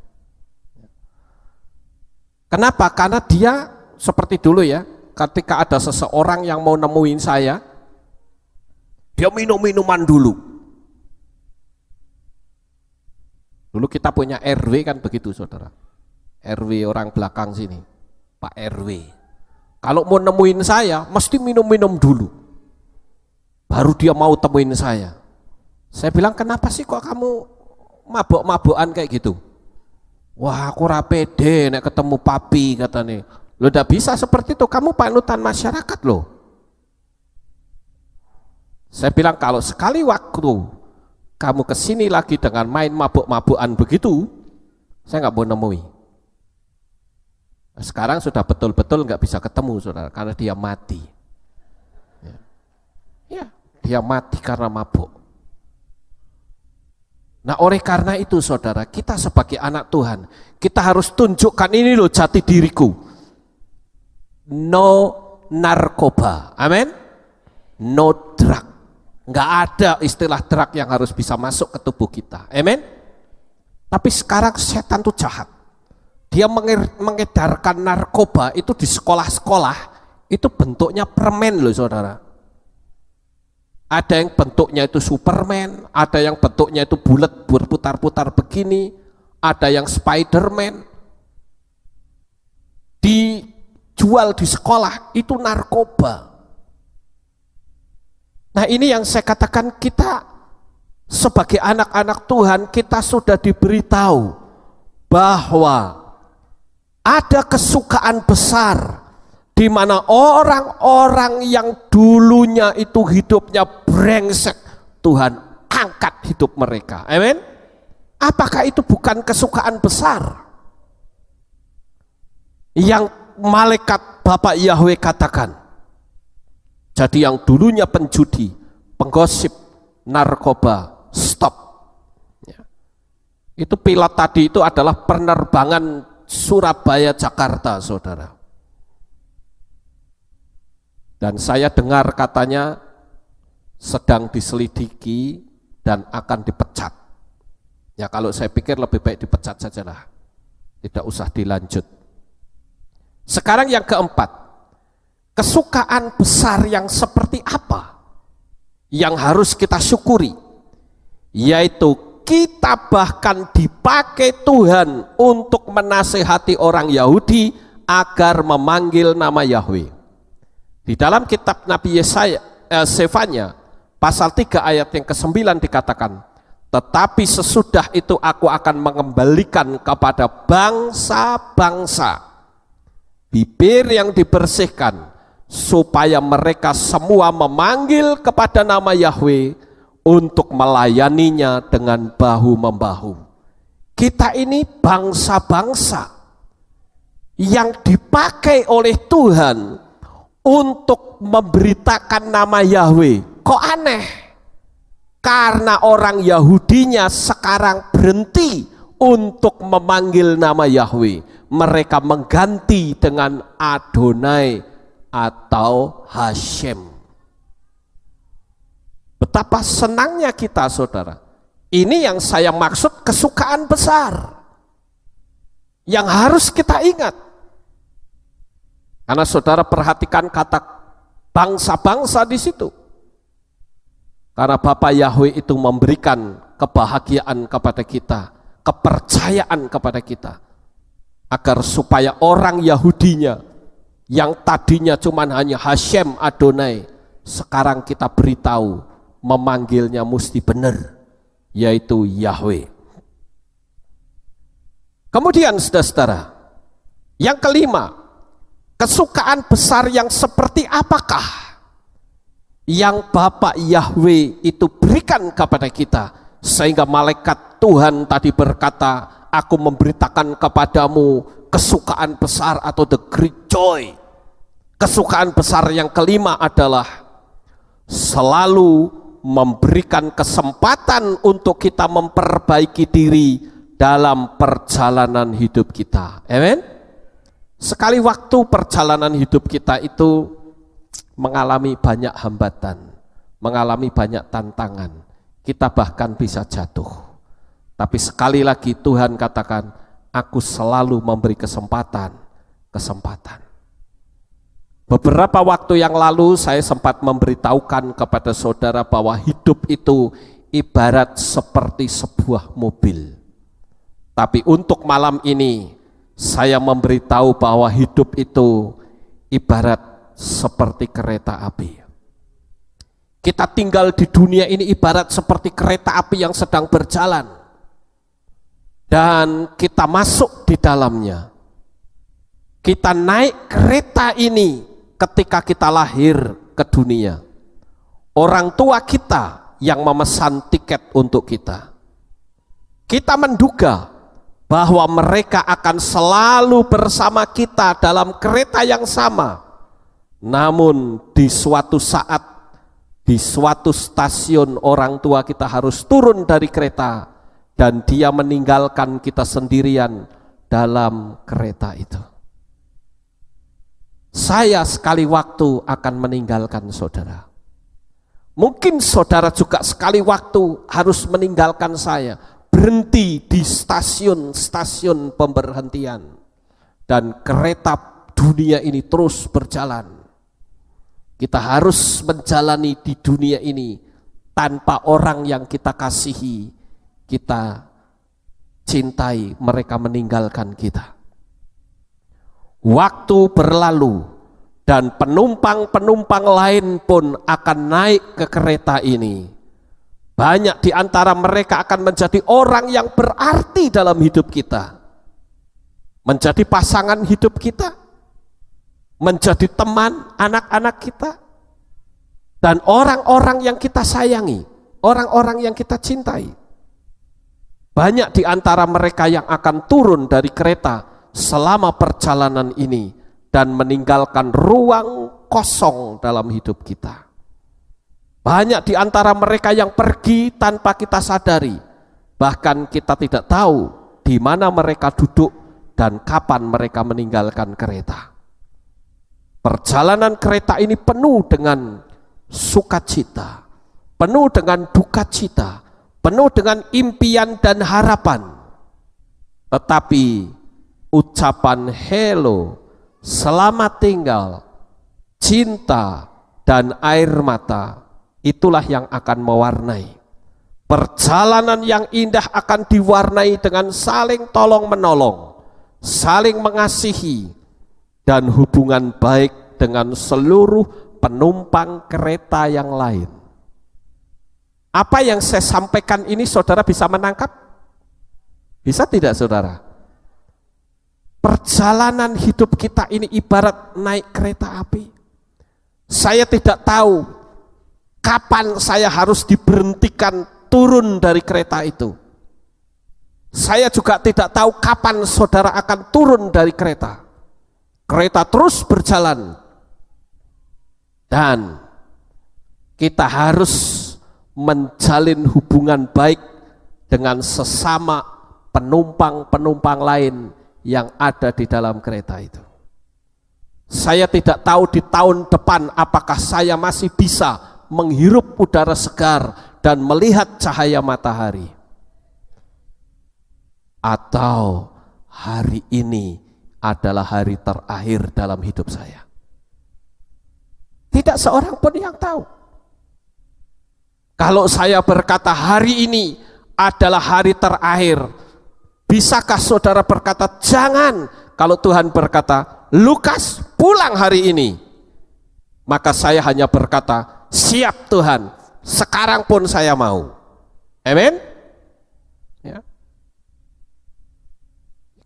Kenapa? Karena dia seperti dulu ya, ketika ada seseorang yang mau nemuin saya, dia minum minuman dulu. Dulu kita punya RW kan begitu, saudara. RW orang belakang sini, Pak RW. Kalau mau nemuin saya, mesti minum-minum dulu. Baru dia mau temuin saya. Saya bilang, kenapa sih kok kamu mabuk-mabukan kayak gitu? Wah, aku ra pede nek ketemu papi, katanya. Lo tidak bisa seperti itu, kamu panutan masyarakat loh. Saya bilang kalau sekali waktu kamu kesini lagi dengan main mabuk-mabukan begitu, saya nggak mau nemui. Sekarang sudah betul-betul nggak bisa ketemu saudara, karena dia mati. Ya, dia mati karena mabuk. Nah oleh karena itu saudara, kita sebagai anak Tuhan, kita harus tunjukkan ini loh jati diriku. No narkoba, amin. No drug, nggak ada istilah drug yang harus bisa masuk ke tubuh kita, amin. Tapi sekarang setan tuh jahat, dia mengedarkan narkoba itu di sekolah-sekolah, itu bentuknya permen loh saudara. Ada yang bentuknya itu Superman, ada yang bentuknya itu bulat berputar-putar begini, ada yang Spiderman. Dijual di sekolah itu narkoba. Nah ini yang saya katakan, kita sebagai anak-anak Tuhan, kita sudah diberitahu bahwa ada kesukaan besar di mana orang-orang yang dulunya itu hidupnya brengsek, Tuhan angkat hidup mereka. Amin. Apakah itu bukan kesukaan besar yang malaikat Bapak Yahweh katakan? Jadi yang dulunya penjudi, penggosip, narkoba, stop. Ya. Itu pilot tadi itu adalah penerbangan Surabaya Jakarta saudara. Dan saya dengar katanya sedang diselidiki dan akan dipecat. Ya kalau saya pikir lebih baik dipecat sajalah, tidak usah dilanjut. Sekarang yang keempat, kesukaan besar yang seperti apa yang harus kita syukuri? Yaitu kita bahkan dipakai Tuhan untuk menasehati orang Yahudi agar memanggil nama Yahweh. Di dalam kitab Nabi Sefanya pasal 3 ayat yang ke-9 dikatakan, tetapi sesudah itu aku akan mengembalikan kepada bangsa-bangsa bibir yang dibersihkan, supaya mereka semua memanggil kepada nama Yahweh untuk melayaninya dengan bahu-membahu. Kita ini bangsa-bangsa yang dipakai oleh Tuhan untuk memberitakan nama Yahweh. Kok aneh? Karena orang Yahudinya sekarang berhenti untuk memanggil nama Yahweh. Mereka mengganti dengan Adonai atau Hashem. Betapa senangnya kita saudara. Ini yang saya maksud kesukaan besar yang harus kita ingat. Karena saudara perhatikan kata bangsa-bangsa di situ. Karena Bapa Yahweh itu memberikan kebahagiaan kepada kita, kepercayaan kepada kita, agar supaya orang Yahudinya yang tadinya cuma hanya Hashem Adonai, sekarang kita beritahu memanggilnya mesti benar, yaitu Yahweh. Kemudian saudara-saudara, yang kelima, kesukaan besar yang seperti apakah yang Bapak Yahweh itu berikan kepada kita, sehingga malaikat Tuhan tadi berkata, aku memberitakan kepadamu kesukaan besar atau the great joy. Kesukaan besar yang kelima adalah selalu memberikan kesempatan untuk kita memperbaiki diri dalam perjalanan hidup kita. Amin. Sekali waktu perjalanan hidup kita itu mengalami banyak hambatan, mengalami banyak tantangan, kita bahkan bisa jatuh. Tapi sekali lagi Tuhan katakan, aku selalu memberi kesempatan. Beberapa waktu yang lalu saya sempat memberitahukan kepada saudara bahwa hidup itu ibarat seperti sebuah mobil. Tapi untuk malam ini saya memberitahu bahwa hidup itu ibarat seperti kereta api. Kita tinggal di dunia ini ibarat seperti kereta api yang sedang berjalan. Dan kita masuk di dalamnya. Kita naik kereta ini ketika kita lahir ke dunia. Orang tua kita yang memesan tiket untuk kita. Kita menduga bahwa mereka akan selalu bersama kita dalam kereta yang sama. Namun di suatu saat, di suatu stasiun, orang tua kita harus turun dari kereta dan dia meninggalkan kita sendirian dalam kereta itu. Saya sekali waktu akan meninggalkan saudara. Mungkin saudara juga sekali waktu harus meninggalkan saya, berhenti di stasiun-stasiun pemberhentian, dan kereta dunia ini terus berjalan. Kita harus menjalani di dunia ini tanpa orang yang kita kasihi, kita cintai, mereka meninggalkan kita. Waktu berlalu dan penumpang-penumpang lain pun akan naik ke kereta ini. Banyak di antara mereka akan menjadi orang yang berarti dalam hidup kita. Menjadi pasangan hidup kita, menjadi teman anak-anak kita, dan orang-orang yang kita sayangi, orang-orang yang kita cintai. Banyak di antara mereka yang akan turun dari kereta selama perjalanan ini dan meninggalkan ruang kosong dalam hidup kita. Banyak di antara mereka yang pergi tanpa kita sadari, bahkan kita tidak tahu di mana mereka duduk dan kapan mereka meninggalkan kereta. Perjalanan kereta ini penuh dengan sukacita, penuh dengan duka cita, penuh dengan impian dan harapan. Tetapi ucapan hello, selamat tinggal, cinta, dan air mata, itulah yang akan mewarnai. Perjalanan yang indah akan diwarnai dengan saling tolong menolong, saling mengasihi, dan hubungan baik dengan seluruh penumpang kereta yang lain. Apa yang saya sampaikan ini saudara bisa menangkap? Bisa tidak saudara? Perjalanan hidup kita ini ibarat naik kereta api. Saya tidak tahu kapan saya harus diberhentikan turun dari kereta itu. Saya juga tidak tahu kapan saudara akan turun dari kereta. Kereta terus berjalan. Dan kita harus menjalin hubungan baik dengan sesama penumpang-penumpang lain yang ada di dalam kereta itu. Saya tidak tahu di tahun depan apakah saya masih bisa menghirup udara segar dan melihat cahaya matahari, atau hari ini adalah hari terakhir dalam hidup saya. Tidak seorang pun yang tahu. Kalau saya berkata hari ini adalah hari terakhir, bisakah saudara berkata jangan? Kalau Tuhan berkata Lukas pulang hari ini, maka saya hanya berkata siap Tuhan, sekarang pun saya mau. Amin. Ya.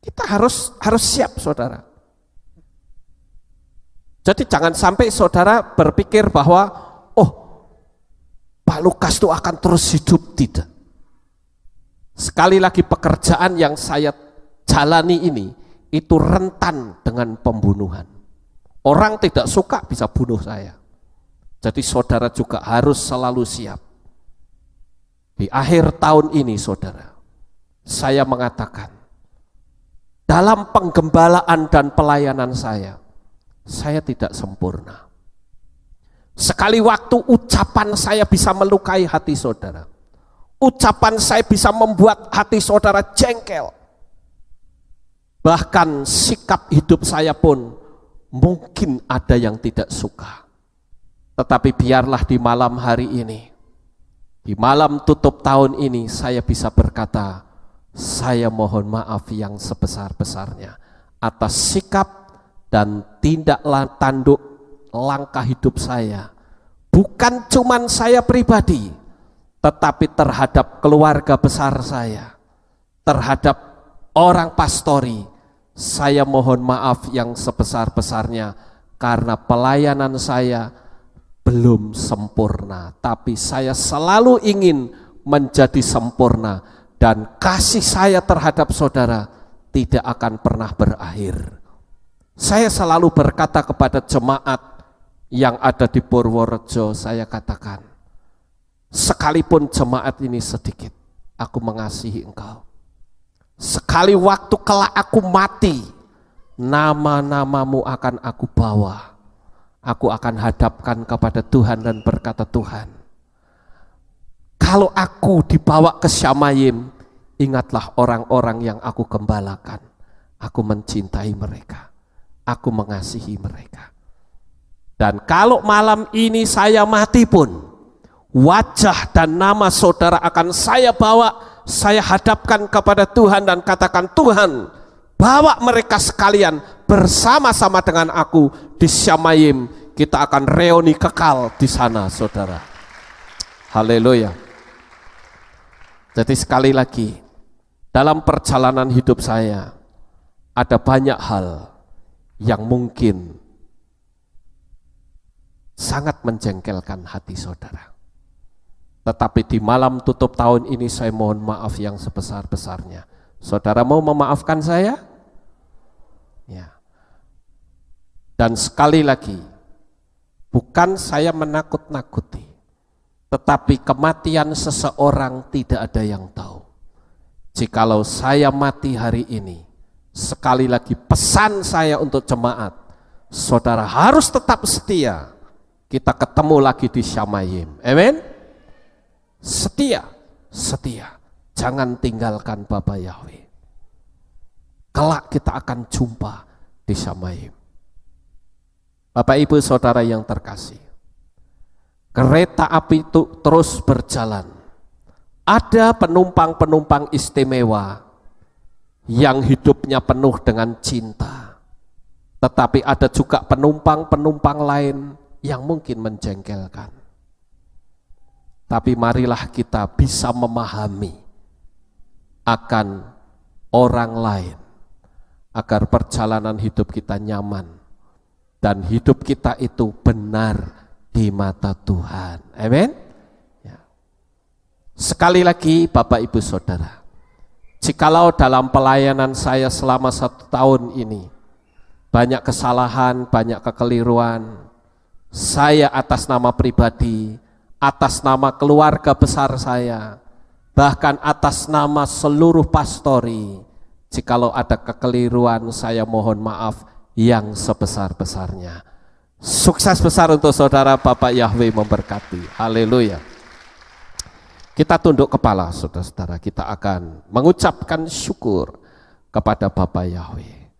Kita harus siap saudara. Jadi jangan sampai saudara berpikir bahwa oh Pak Lukas itu akan terus hidup. Tidak. Sekali lagi pekerjaan yang saya jalani ini itu rentan dengan pembunuhan. Orang tidak suka bisa bunuh saya. Jadi saudara juga harus selalu siap. Di akhir tahun ini saudara, saya mengatakan dalam penggembalaan dan pelayanan saya tidak sempurna. Sekali waktu ucapan saya bisa melukai hati saudara. Ucapan saya bisa membuat hati saudara jengkel. Bahkan sikap hidup saya pun mungkin ada yang tidak suka. Tetapi biarlah di malam hari ini, di malam tutup tahun ini, saya bisa berkata, saya mohon maaf yang sebesar-besarnya atas sikap dan tindak tanduk langkah hidup saya. Bukan cuman saya pribadi, tetapi terhadap keluarga besar saya, terhadap orang pastori, Saya mohon maaf yang sebesar-besarnya karena pelayanan saya belum sempurna, tapi saya selalu ingin menjadi sempurna dan kasih saya terhadap saudara tidak akan pernah berakhir. Saya selalu berkata kepada jemaat yang ada di Purworejo, saya katakan, sekalipun jemaat ini sedikit, aku mengasihi engkau. Sekali waktu kelak aku mati, nama-namamu akan aku bawa. Aku akan hadapkan kepada Tuhan dan berkata, Tuhan, kalau aku dibawa ke Syamayim, ingatlah orang-orang yang aku gembalakan. Aku mencintai mereka, aku mengasihi mereka. Dan kalau malam ini saya mati pun, wajah dan nama saudara akan saya bawa, saya hadapkan kepada Tuhan dan katakan, Tuhan, bawa mereka sekalian bersama-sama dengan aku di Syamayim. Kita akan reuni kekal di sana, saudara. Haleluya. Jadi sekali lagi, dalam perjalanan hidup saya ada banyak hal yang mungkin sangat menjengkelkan hati saudara. Tetapi di malam tutup tahun ini saya mohon maaf yang sebesar-besarnya. Saudara mau memaafkan saya? Ya. Dan sekali lagi, bukan saya menakut-nakuti, tetapi kematian seseorang tidak ada yang tahu. Jikalau saya mati hari ini, sekali lagi pesan saya untuk jemaat, saudara harus tetap setia. Kita ketemu lagi di Syamayim. Amin. Setia, setia. Jangan tinggalkan Bapak Yahweh. Kelak kita akan jumpa di Syamayim. Bapak Ibu Saudara yang terkasih, kereta api itu terus berjalan. Ada penumpang-penumpang istimewa yang hidupnya penuh dengan cinta. Tetapi ada juga penumpang-penumpang lain yang mungkin menjengkelkan. Tapi marilah kita bisa memahami akan orang lain agar perjalanan hidup kita nyaman dan hidup kita itu benar di mata Tuhan. Amin. Ya. Sekali lagi Bapak Ibu Saudara, jikalau dalam pelayanan saya selama 1 tahun ini banyak kesalahan, banyak kekeliruan, saya atas nama pribadi, atas nama keluarga besar saya, bahkan atas nama seluruh pastori, jikalau ada kekeliruan saya mohon maaf yang sebesar-besarnya. Sukses besar untuk saudara, Bapak Yahweh memberkati. Haleluya. Kita tunduk kepala saudara-saudara, kita akan mengucapkan syukur kepada Bapak Yahweh.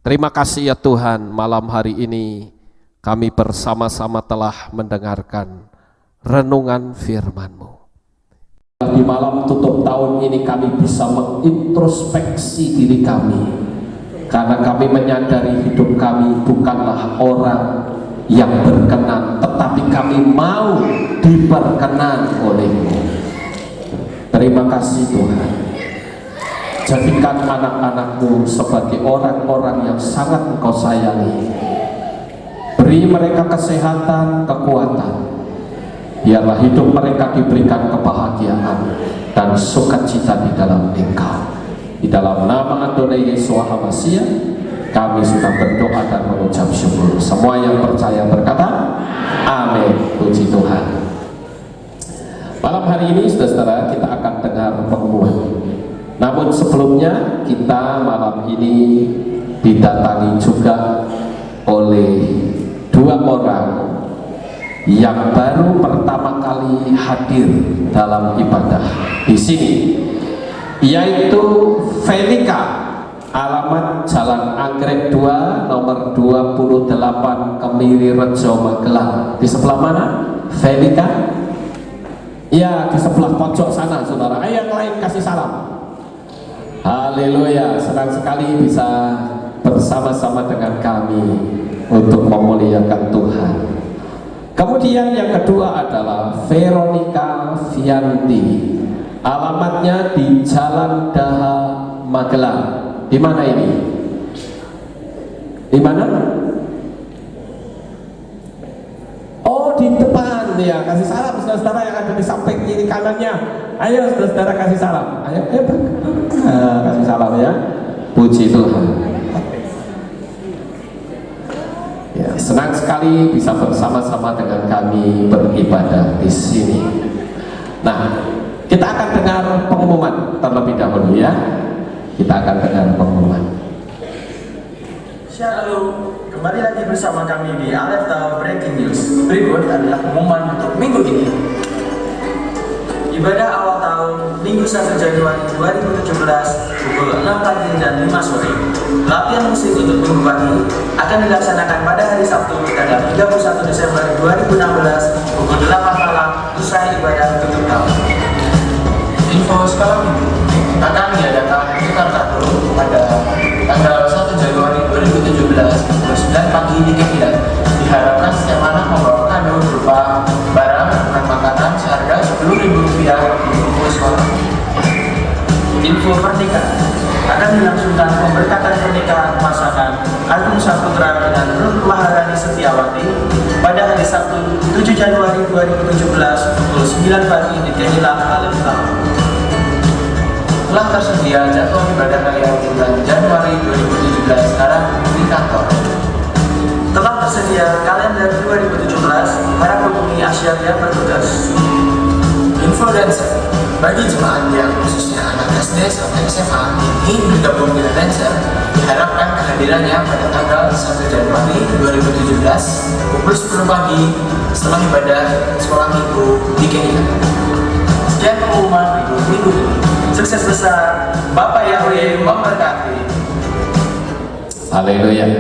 Terima kasih ya Tuhan, malam hari ini kami bersama-sama telah mendengarkan renungan firman-Mu. Di malam tutup tahun ini kami bisa mengintrospeksi diri kami, karena kami menyadari hidup kami bukanlah orang yang berkenan, tetapi kami mau diperkenan oleh-Mu. Terima kasih Tuhan. Jadikan anak-anak-Mu sebagai orang-orang yang sangat Engkau sayangi. Beri mereka kesehatan, kekuatan. Biarlah hidup mereka diberikan kebahagiaan dan sukacita di dalam Engkau. Di dalam nama Adonai Yesus HaMashiach, kami sudah berdoa dan mengucap syukur. Semua yang percaya berkata, amin. Puji Tuhan. Malam hari ini, saudara-saudara, kita akan dengar pengumuman. Namun sebelumnya, kita malam ini didatangi juga oleh 2 orang yang baru pertama kali hadir dalam ibadah di sini, yaitu Felika, alamat Jalan Anggrek 2 nomor 28 Kemiri Rejo Magelang. Di sebelah mana Felika? Ya, di sebelah pojok sana saudara. Ayo yang lain kasih salam. Haleluya, senang sekali bisa bersama-sama dengan kami untuk memuliakan Tuhan. Kemudian yang kedua adalah Veronica Vianti, alamatnya di Jalan Daha Magelang. Di mana ini? Di mana? Oh, di depan ya. Kasih salam saudara-saudara yang ada di samping kiri kanannya. Ayo saudara-saudara kasih salam. Ayo, kasih salam ya. Puji Tuhan. Ya, senang sekali bisa bersama-sama dengan kami beribadah di sini. Nah, kita akan dengar pengumuman terlebih dahulu ya. Kita akan dengar pengumuman. Shalom, kembali lagi bersama kami di Aleph Tower Breaking News. Berikut adalah pengumuman untuk minggu ini. Ibadah awal tahun Minggu 1 Januari 2017 pukul 6 pagi dan 5 sore. Latihan musik untuk minggu pagi akan dilaksanakan pada hari Sabtu tanggal 31 Desember 2016 pukul 8 malam usai ibadah tutup tahun. Info sekolah minggu akan diadakan tukar kartu pada tanggal 1 Januari 2017 pukul 9 pagi di Kekilan. Diharapkan setiap anak membawa kado berupa barang dan makanan seharga Rp10.000 di buku sekolah. Info pernikahan akan dilangsungkan pemberkatan pernikahan pasangan Agung Saputra dengan Ruth Maharani Setiawati pada hari Sabtu 7 Januari 2017 pukul 9 pagi di Kehilang Aleph Tower. Telah tersedia jadwal ibadah harian bulan Januari 2017 sekarang di kantor. Telah tersedia kalender 2017 para penghuni Asia bertugas. Info dancer bagi jemaat yang khususnya anak SD sampai SMA ingin bergabung dengan dancer, diharapkan kehadirannya pada tanggal 1 Januari 2017 pukul 10 pagi setelah ibadah sekolah minggu di Kenya. Sekian pengumuman minggu ini. Sukses besar, Bapak Yahweh memberkati. Haleluya.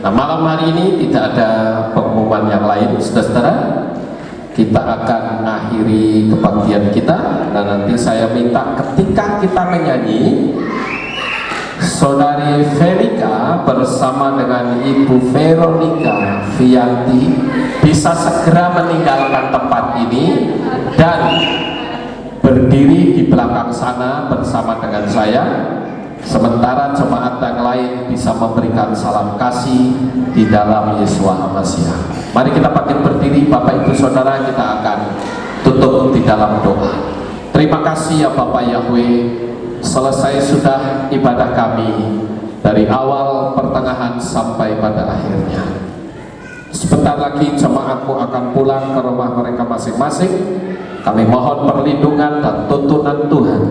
Nah, malam hari ini tidak ada pengumuman yang lain, saudara-saudara. Kita akan mengakhiri kebaktian kita, dan nanti saya minta ketika kita menyanyi, Saudari Verika bersama dengan Ibu Veronica Vianti bisa segera meninggalkan tempat ini dan berdiri di belakang sana bersama dengan saya, sementara jemaat yang lain bisa memberikan salam kasih di dalam Yesus Masiah. Mari kita bangkit berdiri, Bapak Ibu Saudara, kita akan tutup di dalam doa. Terima kasih ya Bapak Yahweh, selesai sudah ibadah kami dari awal, pertengahan sampai pada akhirnya. Sebentar lagi jemaatmu akan pulang ke rumah mereka masing-masing. Kami mohon perlindungan dan tuntunan Tuhan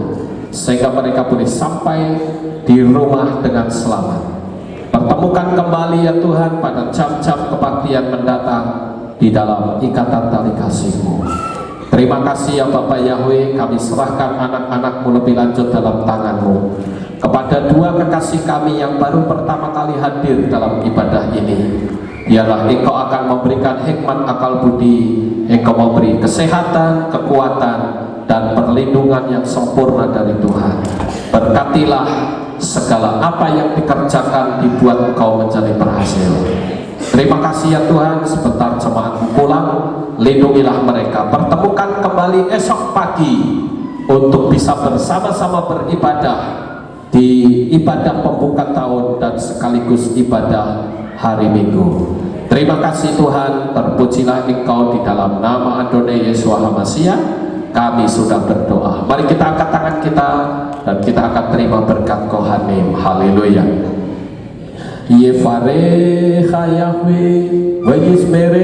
sehingga mereka boleh sampai di rumah dengan selamat. Pertemukan kembali ya Tuhan pada jam-jam kebaktian mendatang di dalam ikatan tali kasih-Mu. Terima kasih ya Bapak Yahweh, kami serahkan anak-anak-Mu lebih lanjut dalam tangan-Mu. Kepada dua kekasih kami yang baru pertama kali hadir dalam ibadah ini, biarlah Engkau akan memberikan hikmat akal budi, Engkau memberi kesehatan, kekuatan, dan perlindungan yang sempurna dari Tuhan. Berkatilah segala apa yang dikerjakan dibuat Engkau menjadi berhasil. Terima kasih ya Tuhan, sebentar jemaatmu pulang, lindungilah mereka. Pertemukan kembali esok pagi untuk bisa bersama-sama beribadah di ibadah pembuka tahun dan sekaligus ibadah hari Minggu. Terima kasih Tuhan, terpujilah Engkau di dalam nama Adonai Yesus Masiah. Kami sudah berdoa. Mari kita angkat tangan kita dan kita akan terima berkat Kohanim. Haleluya. Yevarecha Yahweh vayismerecha.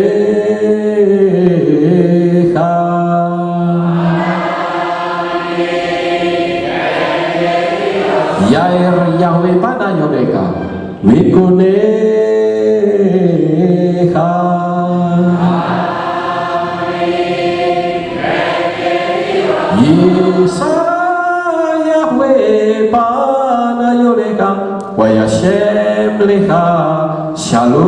Yair Yahweh mana yodeka wikunecha. Yisa Yahweh mana yodeka wa Yashem lecha shalom.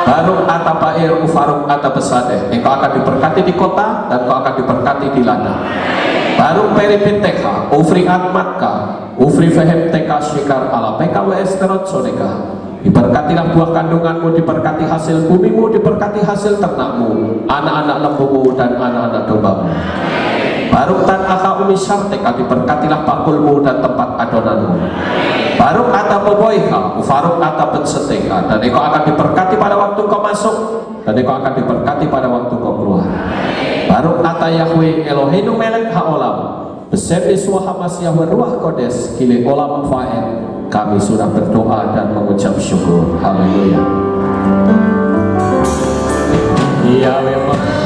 Baruk atapair ufaruk atapesade. Engkau akan diberkati di kota dan engkau akan diberkati di ladang. Baruk peripiteka ufri atmatka ufri fehem teka shikar ala peka wa esterot sodeka. Diberkatilah buah kandunganmu, diberkati hasil bumimu, diberkati hasil ternakmu, anak-anak lembumu dan anak-anak dombamu. Baruk tan aka umi syartek, kami berkatilah pakulmu dan tempat adonanmu. Baruk ata peboiha, ufaruk ata penseteha, dan engkau akan diberkati pada waktu kau masuk, dan engkau akan diberkati pada waktu kau keluar. Baruk ata Yahweh Eloheinu melek haolam, besem Yesua hamas Yahweh ruah kodes, kile olam faed. Kami sudah berdoa dan mengucap syukur. Haleluya. Iya memang.